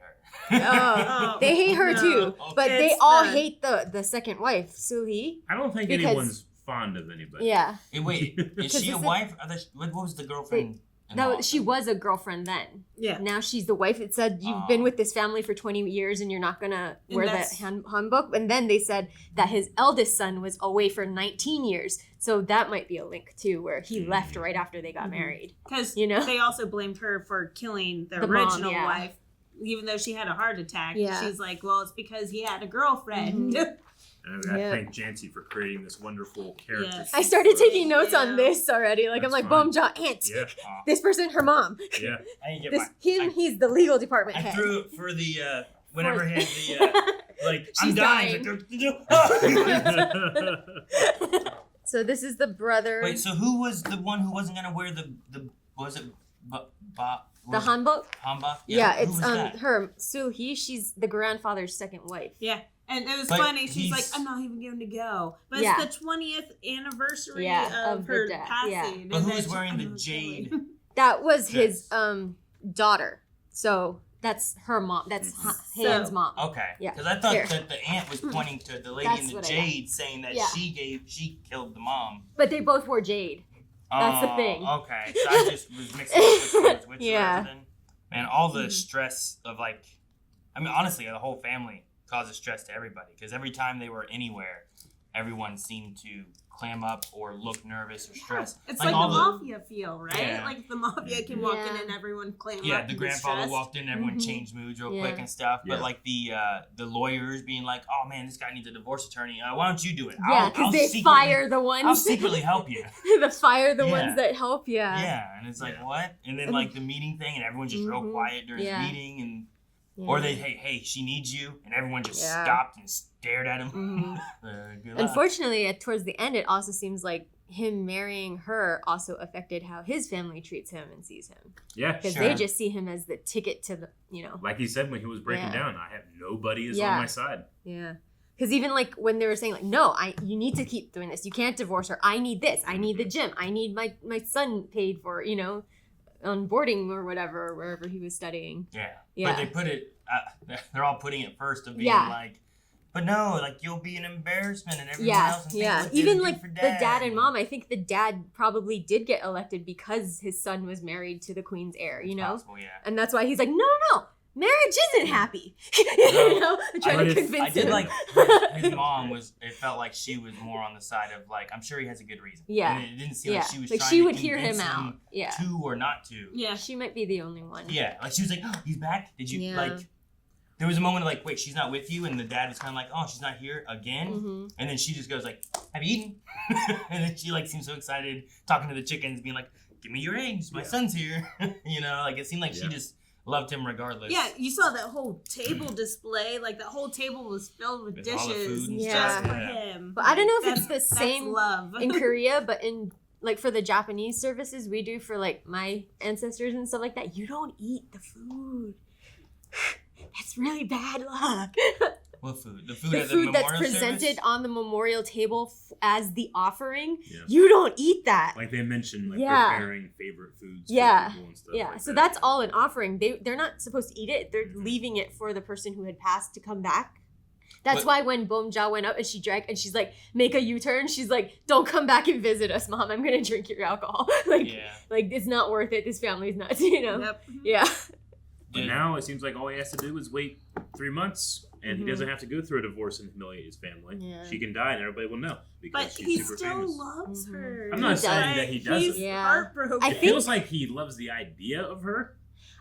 Oh, they hate her no. too, but they It's all the- hate the second wife, Soo-hee. I don't think Because- anyone's fond of anybody. Yeah, Hey, wait, is 'Cause she a this is- wife? I thought what was the girlfriend? no, she was a girlfriend then. Yeah. Now she's the wife. It said you've been with this family for 20 years and you're not gonna And wear the that's- hanbok. And then they said that his eldest son was away for 19 years, so that might be a link too, where he left right after they got married. Because You know? they also blamed her for killing the The mom, original yeah. wife, even though she had a heart attack. Yeah. She's like, well, it's because he had a girlfriend. And I Yeah. thank Janci for creating this wonderful character. Yes. I started taking notes on this already. Like That's I'm like, fine. Bomja, aunt. Yeah. This person, her mom. Yeah. I didn't get This my. he's the legal department I head. threw it for the whenever he had the like I'm She's dying. So this is the brother. Wait, so who was the one who wasn't gonna wear the was it the hanbok. hanbok? Yeah, who it's was that? her Soo-hee. She's the grandfather's second wife. Yeah. And it was But funny. She's he's- like, I'm not even going to go. But Yeah. it's the 20th anniversary Yeah, of of the her death, passing. yeah. But And who then was she- wearing I'm the not jade? going. That was his Yes. daughter. So that's her mom. That's Hae-in's mom. Okay. Yeah. Because I thought Here. that the aunt was pointing to the lady That's in the what I got. jade, saying that Yeah. she killed the mom. But they both wore jade. That's the thing. Okay, so I just was mixing up which one was which. Yeah. rather than- Man, all the stress of like, I mean, honestly, the whole family causes stress to everybody because every time they were anywhere, everyone seemed to clam up or look nervous or stressed. It's like all the mafia feel, right? Yeah. Like the mafia can walk in and everyone clam up. Yeah, the and grandfather stressed. walked in, everyone changed moods real quick and stuff. But like the lawyers being like, "Oh man, this guy needs a divorce attorney. Why don't you do it?" Yeah, because they fire the ones. I'll secretly help you. They fire the ones that help. Yeah. Yeah, and it's like what? And then like the meeting thing, and everyone's just real quiet during the meeting, and or they hey, she needs you, and everyone just stopped and stared at him. Good luck. Unfortunately, towards the end, it also seems like him marrying her also affected how his family treats him and sees him. Yeah, because they just see him as the ticket to the, like he said when he was breaking down, I have nobody is on my side. Yeah, because even like when they were saying like, no, you need to keep doing this. You can't divorce her. I need this. I need the gym. I need my son paid for. On boarding or whatever, or wherever he was studying. Yeah. But they put it. They're all putting it first of being like. But no, like you'll be an embarrassment and everyone else. And Even like the dad and mom, I think the dad probably did get elected because his son was married to the queen's heir, Possible, yeah. And that's why he's like, no, marriage isn't happy. Trying to convince I did him. like his mom was. It felt like she was more on the side of like, I'm sure he has a good reason. Yeah. And it didn't seem like she was like trying she to would hear him convince out. Yeah. To or not to. Yeah, she might be the only one. Yeah, like she was like, oh, he's back. Did you like? There was a moment of like, wait, she's not with you, and the dad was kind of like, oh, she's not here again, and then she just goes like, have you eaten? And then she like seems so excited, talking to the chickens, being like, give me your eggs, my son's here. Like it seemed like she just loved him regardless. Yeah, you saw that whole table display. Like the whole table was filled with dishes all the food and just stuff. for him. But I don't know if That's- it's the that's same love. in Korea, but in like for the Japanese services we do for like my ancestors and stuff like that, you don't eat the food. That's really bad luck. What food? The food The at the food that's memorial presented service? on the memorial table as the offering, you don't eat that. Like they mentioned, like preparing favorite foods for people and stuff. Yeah, like so that. that's all an offering. They're not supposed to eat it. They're leaving it for the person who had passed to come back. That's why when Bomja went up and she's like, make a U-turn. She's like, don't come back and visit us, Mom. I'm gonna drink your alcohol. like it's not worth it. This family's nuts, Yep. Yeah. But now it seems like all he has to do is wait 3 months, and he doesn't have to go through a divorce and humiliate his family. Yeah. She can die, and everybody will know because But she's he super still famous. loves her. I'm not saying that he doesn't. He's heartbroken. It feels like he loves the idea of her,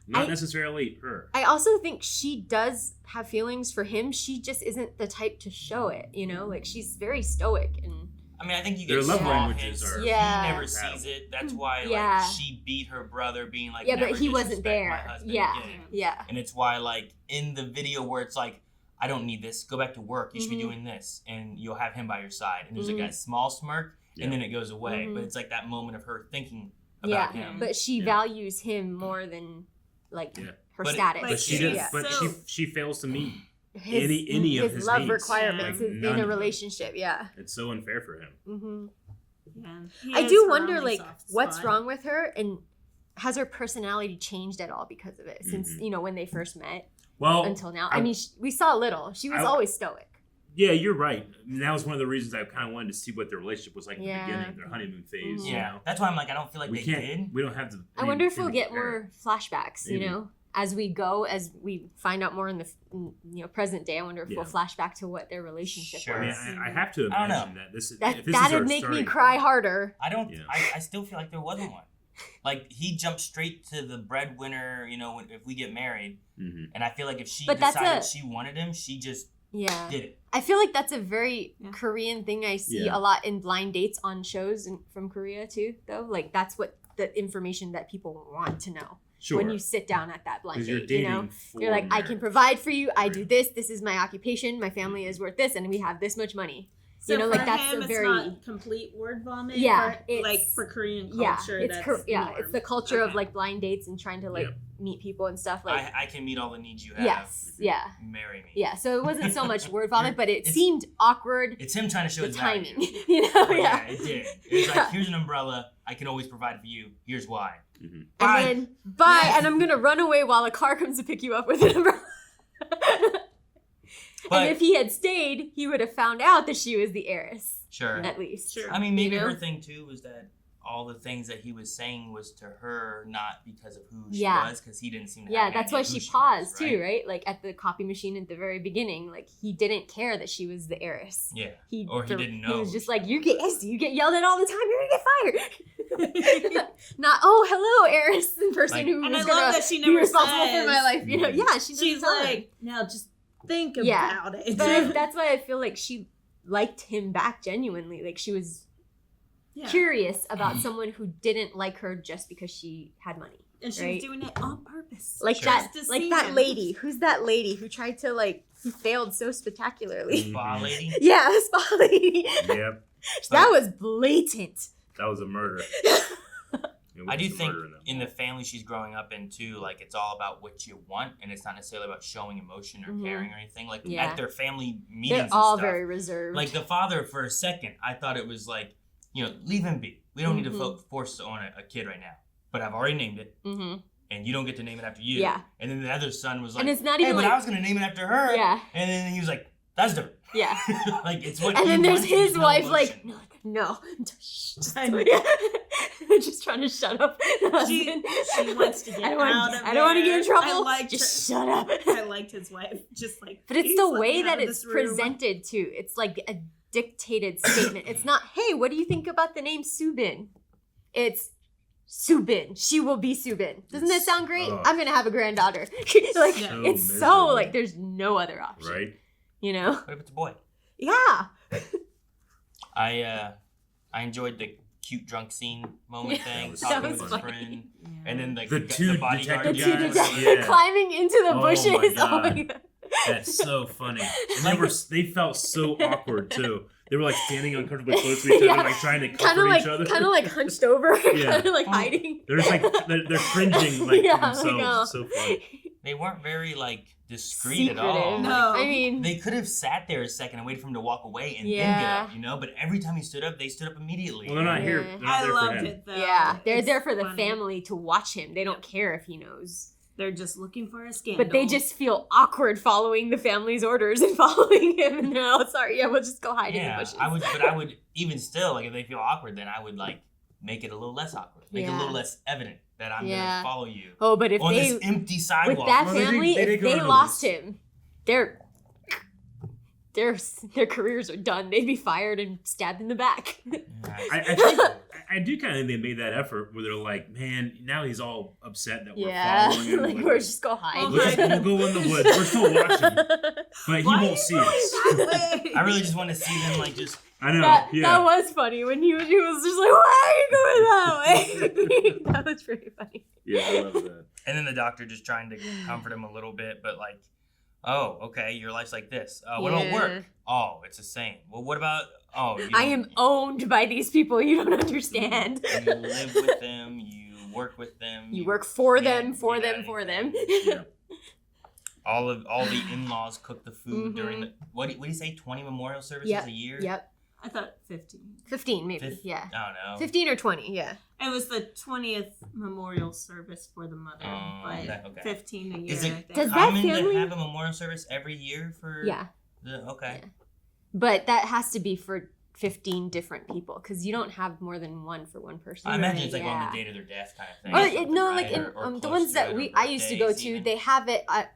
not necessarily her. I also think she does have feelings for him. She just isn't the type to show it, Like she's very stoic and. I mean, I think you Their get love small languages hints. are He never compatible. sees it. That's why Yeah. like she beat her brother, being like, Yeah, never but he wasn't disrespect my there. husband Yeah, again. yeah. And it's why like in the video where it's like, I don't need this. Go back to work. You should be doing this, and you'll have him by your side. And there's like that small smirk, and then it goes away. But it's like that moment of her thinking about him. But she values him more than like her status. But she does. But she fails to meet his, any of his love needs. requirements Like, in none a of them. relationship. Yeah. It's so unfair for him. Mm-hmm. He I is do her wonder, only like, soft what's spot. wrong with her, and has her personality changed at all because of it since when they first met? Well, until now. I mean, we saw a little. She was always stoic. Yeah, you're right. And that was one of the reasons I kind of wanted to see what their relationship was like in the Yeah. beginning, their honeymoon phase. Yeah, You know? that's why I'm like, I don't feel like we they can't. did. We don't have to. I wonder if we'll get more flashbacks. Maybe. As we go, as we find out more in the present day. I wonder if we'll flash back to what their relationship I mean, was. I have to I don't know. imagine that this is That if this is our would make me starting cry harder. I don't. I still feel like there wasn't one. Like he jumped straight to the breadwinner. If we get married, and I feel like if she But that's decided a- she wanted him, she just Yeah. did it. I feel like that's a very Korean thing I see Yeah. a lot in blind dates on shows from Korea too, though. Like that's what the information that people want to know. Sure. When you sit down at that blind 'Cause you're date, dating you're like, for I can provide for you. I do this. This is my occupation. My family is worth this, and we have this much money. So like for that's him, a it's very not complete word vomit. Yeah, for, it's- like for Korean yeah, culture. it's that's it's the culture of like blind dates and trying to like meet people and stuff. Like I can meet all the needs you have. yes, yeah, Marry me. yeah. So it wasn't so much word vomit, but it It's- seemed awkward. It's him trying to show the his timing, value. yeah. Yeah, it did. It was like, here's an umbrella. I can always provide for you. Here's why. And then bye, and I'm gonna run away while a car comes to pick you up with an umbrella. But- and if he had stayed, he would have found out that she was the heiress. Sure. At least. I mean, maybe You know? her thing too was that all the things that he was saying was to her, not because of who she Yeah. was, because he didn't seem to have Yeah, any that's idea why who she was, paused too, right? Like at the copy machine at the very beginning, like he didn't care that she was the heiress. Yeah. He Or he didn't know. He was just like, you get yelled at all the time. You're gonna get fired. Not hello, heiress, the person Like- who And I was love gonna that she be never responsible says- for my life. You know, yeah, She's like, now just think yeah. about it. But that's why I feel like she liked him back genuinely. Like she was curious about someone who didn't like her just because she had money. And she right? was doing it on purpose. Like Just that, to like see that him. lady. Who's that lady who tried to who failed so spectacularly? Spa lady? Yeah, the spa lady. Yep. That was blatant. That was a murder. I do think in the family she's growing up in too, like it's all about what you want, and it's not necessarily about showing emotion or caring or anything. Like Yeah. at their family meetings, They're and all stuff, very reserved. Like the father, for a second, I thought it was like, leave him be. We don't need to force on a kid right now. But I've already named it, and you don't get to name it after you. Yeah. And then the other son was like, And it's not hey, even but like- I was gonna name it after her. Yeah. And then he was like, that's different. Yeah. Like it's what. And he then there's wants, his no wife, emotion. like, no, just trying to shut up. She wants to get I don't want, out of I don't want to get in there. trouble. I liked Just her- shut up. I liked his wife. Just like, But it's "Please the let way me that out of it's this room." presented too. It's like a dictated statement. It's not, hey, what do you think about the name Subin? It's Subin. She will be Subin. Doesn't that sound great? I'm gonna have a granddaughter. Like So it's so miserable. like there's no other option. Right? You know? What if it's a boy? Yeah. I enjoyed the cute drunk scene moment Yeah, thing, that talking was with his funny. friend, and then The two bodyguard detective The two guys. detectives Yeah. climbing into the Oh bushes. my Oh my God. god. That's so funny. And they felt so awkward too. They were like standing uncomfortably close to each other, like trying to comfort each other. Kind of like hunched over, Yeah. kind of like hiding. They're just like they're cringing like Yeah, to themselves. like, oh. It's so funny. They weren't very like discreet at all. Secretive. Like, No. I mean- they could have sat there a second and waited for him to walk away and then get Yeah. up, But every time he stood up, they stood up immediately. Well, they're not here. They're not I there for loved him. it though. Yeah, they're It's there for the funny. family to watch him. They don't care if he knows. They're just looking for a scandal. But they just feel awkward following the family's orders and following him. And they're all sorry. Yeah, we'll just go hide in the Yeah, bushes. I would even still like if they feel awkward, then I would like make it a little less awkward, make it a Yeah. little less evident that I'm Yeah. gonna follow you. Oh, but if on they this empty sidewalk with that Well, they family, did if go they to lost this. him, their careers are done. They'd be fired and stabbed in the back. I do kind of think they made that effort where they're like, man, now he's all upset that we're Yeah, following him. like we're just go hide. We'll go in the woods. We're still watching, but he won't see us. I really just want to see them like just. I know. That yeah. was funny when he was just like, why are you going that way? That was pretty funny. Yeah, I love that. And then the doctor just trying to comfort him a little bit, but like, oh, okay, your life's like this. What about Yeah. work? Oh, it's the same. Well, what about? Oh, you I don't- am owned by these people you don't understand. You live with them. You work with them. You work for them, for them, for them. All the in-laws cook the food Mhm. during the what do you say? 20 memorial services Yep. a year. Yep. I thought 15. 15 maybe. Yeah. I don't know. 15 or 20, yeah. It was the 20th memorial service for the mother, but okay. 15 a year. Is I it think. Does that common family- to have a memorial service every year for? Yeah. Okay. But that has to be for 15 different people because you don't have more than one for one person. I imagine it's like Yeah. on the date of their death kind of thing. Or no, right? like in Or the close ones to that it, or I used to go birthdays to, even. they have it at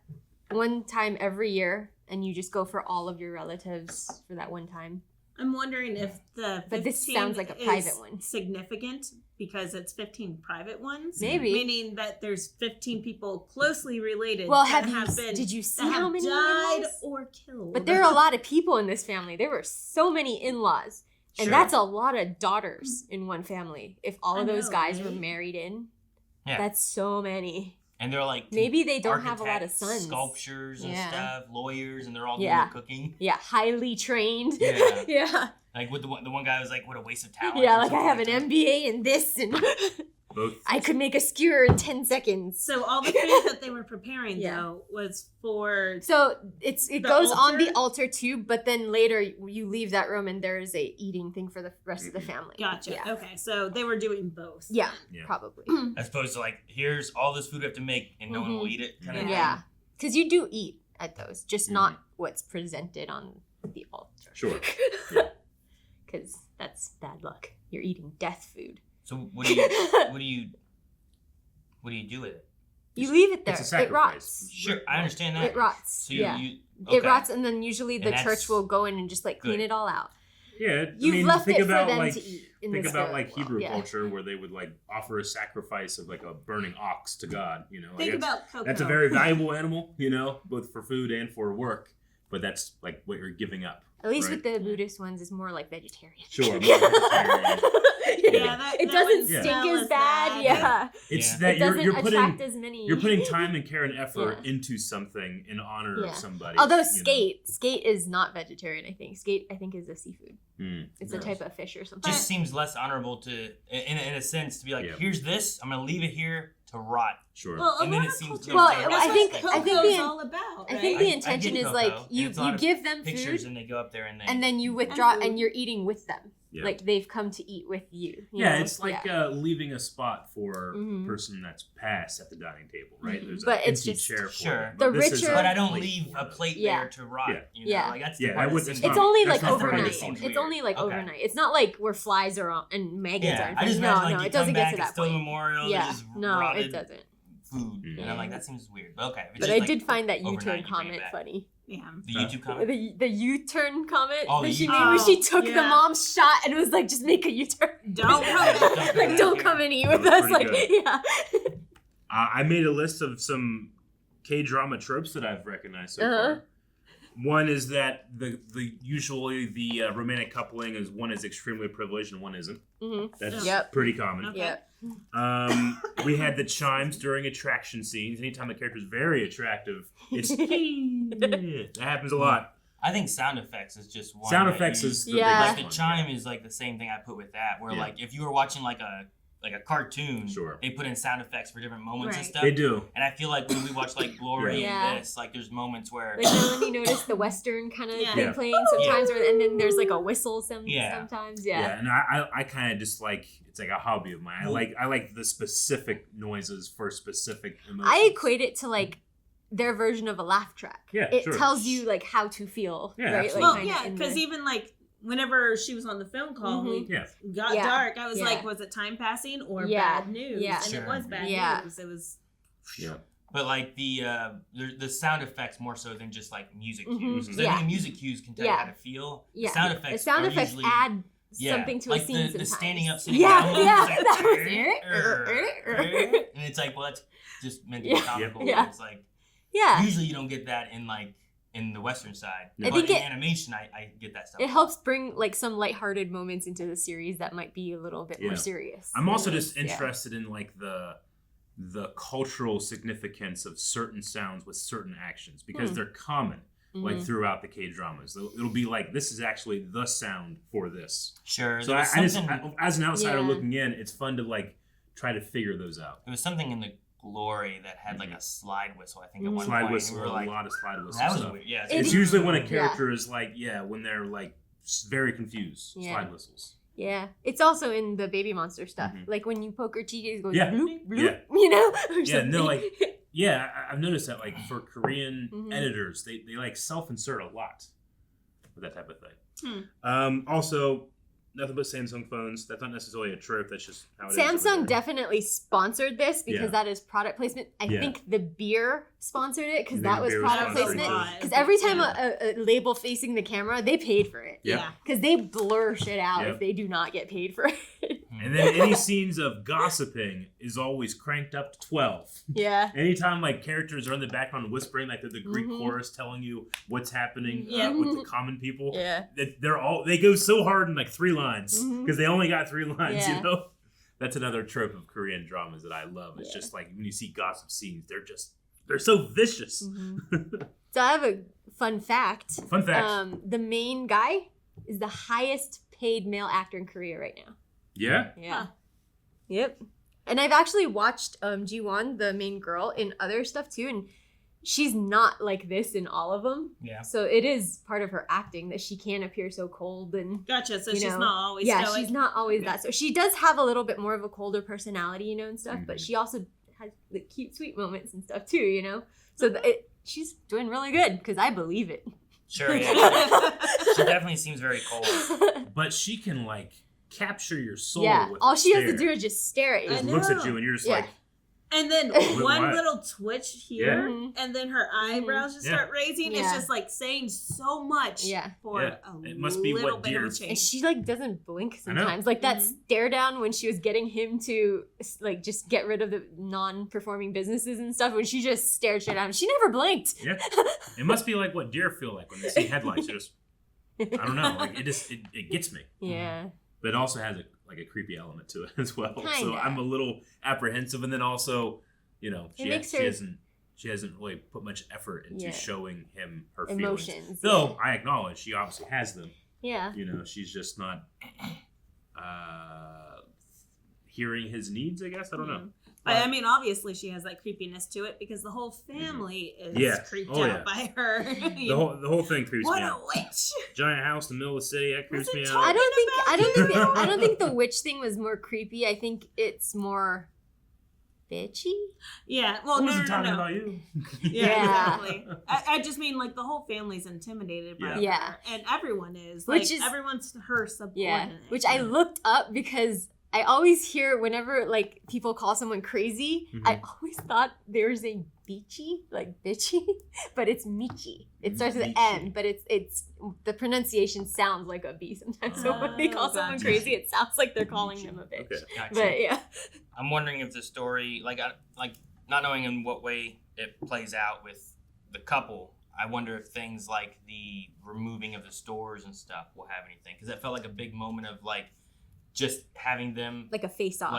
one time every year, and you just go for all of your relatives for that one time. I'm wondering if the 15 But this sounds like a private is one. significant because it's 15 private ones. Maybe. Meaning that there's 15 people closely related Well, that have you been did you see that how have many died in-laws? or killed? But there are a lot of people in this family. There were so many in-laws. And Sure. that's a lot of daughters in one family. If all I of those know, guys were right? married in, Yeah. that's so many. And they're like Maybe they don't have a lot of architects, sons. Sculptures and Yeah. stuff, lawyers, and they're all Yeah. doing the cooking. Yeah, highly trained. Yeah. Yeah. Like with the one guy was like, what a waste of talent. Yeah, or like I something have like an that. MBA in this and Both. I could make a skewer in 10 seconds. So all the food that they were preparing Yeah. though was for So it The goes on the altar? altar too, but then later you leave that room and there is a eating thing for the rest of the family. Gotcha. Yeah. Okay, so they were doing both. Yeah, Yeah. probably. As opposed to like, here's all this food we have to make and no one will eat it. Kind of Yeah. Because you do eat at those, just not what's presented on the altar. Sure. Because that's bad luck. You're eating death food. So what do you do with it? You leave it there. It's a It sacrifice. rots. Sure, I understand that. It rots. So yeah. okay. It rots, and then usually the And church that's will go in and just like clean good. it all out. Yeah, You've left think it for about them like to eat in think this about film. like Hebrew Yeah. culture where they would like offer a sacrifice of like a burning ox to God. You know, Think like, about cocoa. that's a very valuable animal. You know, both for food and for work. But that's like what you're giving up. At least right? with the Buddhist ones, it's more like vegetarian. Sure. more vegetarian. It doesn't stink as bad. Yeah. It's It that doesn't you're attract putting as many. you're putting time and care and effort into something in honor Yeah. of somebody. Although you skate is not vegetarian. I think skate is a seafood. know? It's a type of fish or something. Just seems less honorable to, in a sense, to be like, here's this. I'm gonna leave it here to rot. Sure. Well, and then it seems. Well, like, I think cocoa's the all about, I think right? the intention get is like cocoa, and you it's a lot of give them pictures food and they go up there and then you withdraw And and food. you're eating with them. Yeah. Like they've come to eat with you. you Yeah, know? it's like Yeah. leaving a spot for Mhm. a person that's passed at the dining table, right? Mhm. There's But an it's empty just- chair for Sure. it. The This is richer- a But I don't plate leave for a it. plate Yeah. there to rot. Yeah. You know? Yeah. Like that's Yeah, the I part that wouldn't- seems it's It's not- only that's like not the part that overnight. seems It's only like Okay. overnight. It's not like where flies are on and maggots are. Yeah, and I things. just No, imagine like no, you it doesn't come get back, to it's that still point. memorial. Yeah, Just no, rotted it doesn't. Food, and I'm like, that seems weird. But okay. If it's But just, I like, did find that overnight, U-turn you bring it comment back. funny. Yeah. The YouTube comment. The U-turn comment Oh, that the she made U-turn. where she took the Yeah. mom's shot and was like, just make a U-turn. Don't come back. Like, don't come and eat with That was us. Like, pretty yeah. I made a list of some K-drama tropes that I've recognized so Uh-huh. far. One is that the usually the romantic coupling is one is extremely privileged and one isn't. Mhm. That's Yep. pretty common. Okay. Yep. We had the chimes during attraction scenes. Anytime a character is very attractive, it's that happens a lot. I think sound effects is just one. Sound that effects you- is the Yeah. biggest like the one. chime is like the same thing I put with that. Where Yeah. like if you were watching like a cartoon, Sure. they put in sound effects for different moments and Right. stuff. They do. And I feel like when we watch like Glory Yeah. and this, like there's moments where Like Melanie noticed the Western kind of Yeah. thing Yeah. playing sometimes, and then there's like a whistle Yeah. sometimes. Yeah, Yeah. and I kind of just like it's like a hobby of mine. I like the specific noises for specific emotions. I equate it to like their version of a laugh track. Yeah, It sure. tells you like how to feel. Yeah, right? absolutely. Like, Well, kinda yeah, in because the- even like whenever she was on the phone call, Mhm. we Yeah. got Yeah. dark. I was Yeah. like, was it time passing or Yeah. bad news? Yeah. And Sure. it was bad Yeah. news. It was. Yeah. but like the sound effects more so than just like music Mhm. cues. 'Cause I Yeah. think the music cues can tell you Yeah. how to feel. Yeah. The sound effects. The sound are effects usually, add yeah, something to like a scene the sometimes. standing up, sitting Yeah, down. yeah. It's like, That was and it's like, well, that's just meant to be Yeah. comical. Yeah. But it's like Yeah. usually you don't get that in the Western side. I But think in it- animation, I get that stuff. It helps bring like some lighthearted moments into the series that might be a little bit Yeah. more serious. I'm also than just this. Yeah. interested in like the cultural significance of certain sounds with certain actions because they're common like Mhm. throughout the K dramas. It'll be like this is actually the sound for this. Sure. So there was I something- as an outsider Yeah. looking in, it's fun to like try to figure those out. There was something in the Glory that had like a slide whistle. I think at one Slide point. whistle, We were like, a lot of slide whistle that was stuff. weird. Yeah, It's It- usually when a Yeah. character is like, when they're like very confused. Yeah. Slide whistles. Yeah, it's also in the baby monster stuff. Mhm. Like when you poke her cheek, it goes Yeah. bloop bloop. Yeah. You know? Or Yeah, no, something. like I've noticed that like for Korean Mhm. editors, they like self-insert a lot with that type of thing. Hmm. Also, nothing but Samsung phones. That's not necessarily a trope. That's just how it is. Samsung definitely sponsored this because Yeah. that is product placement. I Yeah. think the beer sponsored it because You that think was beer was product sponsoring placement. too? Because every time Yeah. a label facing the camera, they paid for it. Yeah. Because they blur shit out Yep. if they do not get paid for it. And then any scenes of gossiping is always cranked up to 12. Yeah. Anytime like characters are in the background whispering, like the Greek Mhm. chorus telling you what's happening Yeah. with the common people, Yeah. they go so hard in like 3 lines Mhm. because they only got 3 lines. Yeah. You know, that's another trope of Korean dramas that I love. It's Yeah. just like when you see gossip scenes, they're so vicious. Mhm. So I have a fun fact. Fun fact. The main guy is the highest paid male actor in Korea right now. Yeah. Yeah. Yep. And I've actually watched Ji-won, the main girl, in other stuff too, and she's not like this in all of them. Yeah. So it is part of her acting that she can appear so cold and Gotcha. So you she's know, not always. yeah, stoic. she's not always that. So she does have a little bit more of a colder personality, you know, and stuff. But Mhm. she also has the cute, sweet moments and stuff too, you know. So she's doing really good because I believe it. Sure, yeah. She definitely seems very cold. But she can like capture your soul. Yeah, with all her she has to stare. do is just stare at It you. just looks at you, and you're just like, And then one What? little twitch here, and then her eyebrows just Yeah. start raising. It's Yeah. just like saying so much for Yeah. a It must be little what bit of deer- a change. And she like doesn't blink I know. sometimes. Like that stare down when she was getting him to like just get rid of the non-performing businesses and stuff. When she just stared straight at him, she never blinked. yeah. It must be like what deer feel like when they see headlights. They're just, I don't know. Like it gets me. Yeah. But it also has a creepy element to it as well. So Kinda. I'm a little apprehensive, and then also, you know, It makes her- she hasn't really put much effort into Yeah. showing him her Emotions, feelings. Though I acknowledge she obviously has them. Yeah. You know, she's just not hearing his needs, I guess. I don't know. But I mean, obviously, she has that creepiness to it because the whole family is Yeah. creeped Oh, out yeah. by her. The whole thing creeps What me a out. witch! Giant house in the middle of the city, that creeps me out. I don't think the witch thing was more creepy. I think it's more bitchy. Yeah, well, I no, wasn't no, talking no. about you. Yeah, exactly. I just mean like the whole family's intimidated by Yeah. her, and everyone is. Which Like is- everyone's her subordinate. Yeah. Which I looked up because I always hear whenever like people call someone crazy, I always thought they were saying beachy, like bitchy, but it's michi. It starts with M, but it's the pronunciation sounds like a B sometimes. So when they call someone gotcha. crazy, it sounds like they're calling them a bitch. Okay. Gotcha. But yeah. I'm wondering if the story, like not knowing in what way it plays out with the couple, I wonder if things like the removing of the stores and stuff will have anything, because that felt like a big moment of like just having them Like a face off.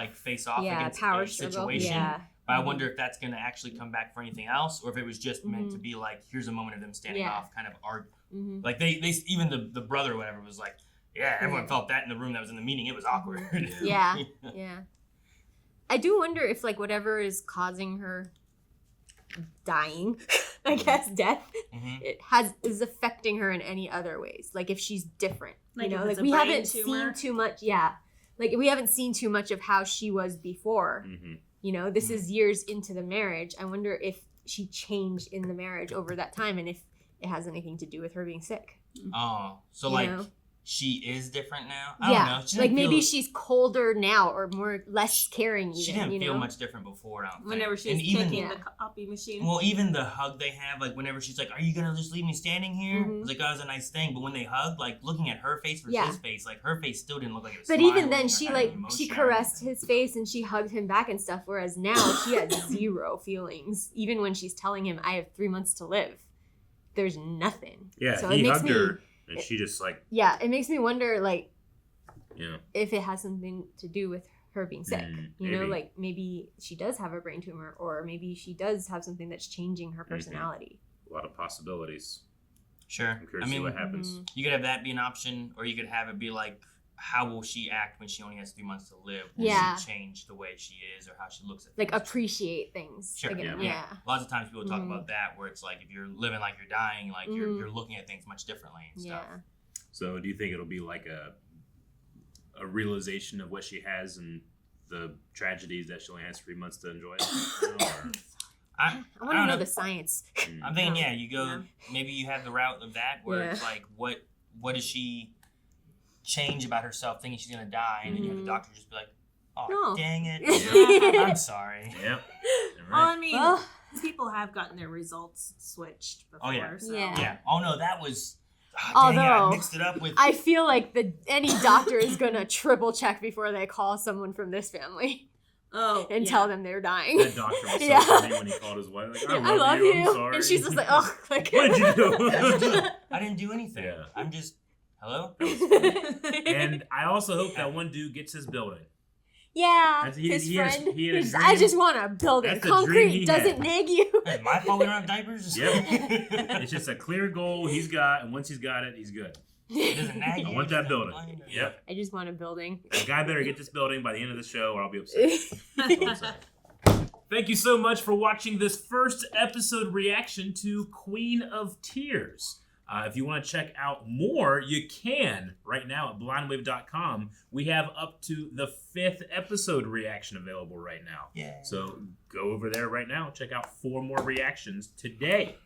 Yeah, against power a struggle. situation. Yeah. But I wonder if that's going to actually come back for anything else, or if it was just meant to be like, here's a moment of them standing Yeah. off, kind of art. Like they even the brother or whatever was like, yeah, everyone felt that in the room that was in the meeting. It was awkward. Yeah. Yeah. I do wonder if like whatever is causing her dying, I guess death, it is affecting her in any other ways. Like if she's different. Like you if know, it's like a we brain haven't tumor. seen too much, like we haven't seen too much of how she was before. You know, this is years into the marriage. I wonder if she changed in the marriage over that time and if it has anything to do with her being sick. Oh, so You like know? she is different now? I don't know. She like didn't maybe feel, she's colder now or less caring even, she didn't you feel know? much different before, I don't think. Whenever she's And even- kicking the copy machine. Well, even the hug they have, like whenever she's like, "Are you gonna just leave me standing here?" Mhm. It's like, "Oh, it's a nice thing." But when they hug, like looking at her face versus Yeah. his face, like her face still didn't look like it was. But even smiling then, or she having like emotion she or caressed his face and she hugged him back and stuff. Whereas now she had zero feelings. Even when she's telling him, "I have 3 months to live," there's nothing. Yeah, so he it makes hugged me, her, and she just like, yeah, it makes me wonder like you know, if it has something to do with her being sick. You know, maybe. like maybe she does have a brain tumor, or maybe she does have something that's changing her personality. a lot of possibilities. Sure. I'm curious I to see mean, what happens. you could have that be an option, or you could have it be like, how will she act when she only has 3 months to live? Will Yeah. she change the way she is, or how she looks at Like appreciate things. Sure. Again. Yeah. Lots of times people talk Mhm. about that, where it's like if you're living like you're dying, like Mhm. you're looking at things much differently and stuff. Yeah. So, do you think it'll be like a realization of what she has and the tragedies that she only has 3 months to enjoy? Or- I want to know the science. I'm thinking, yeah, you go. Maybe you have the route of that, where it's Yeah. like, what does she change about herself, thinking she's gonna die, and then you have the doctor just be like, oh, No. dang it, I'm sorry. Yep. Well, I mean, people have gotten their results switched before. Oh yeah. So. Yeah. Oh no, that was. Oh, dang it, I Although mixed it up with. I feel like any doctor is gonna triple check before they call someone from this family. Oh, and yeah. tell them they're dying. That doctor was so funny when he called his wife. Like, I love you. I'm sorry. And she's just like, oh, like, what did you do? I didn't do anything. I'm just. Hello. And I also hope that one dude gets his building. Yeah, That's- his he had a- friend. he had a he's, dream. I just want to build it. That's the dream Concrete he doesn't had. nag you. Hey, my fault we don't have diapers. Yep. It's just a clear goal he's got, and once he's got it, he's good. It doesn't nag I you. want that building. Yep. I just want a building. That guy better get this building by the end of the show, or I'll be upset. Thank you so much for watching this first episode reaction to Queen of Tears. If you want to check out more, you can right now at blindwave.com. We have up to the 5th episode reaction available right now. Yeah. So go over there right now. Check out 4 more reactions today.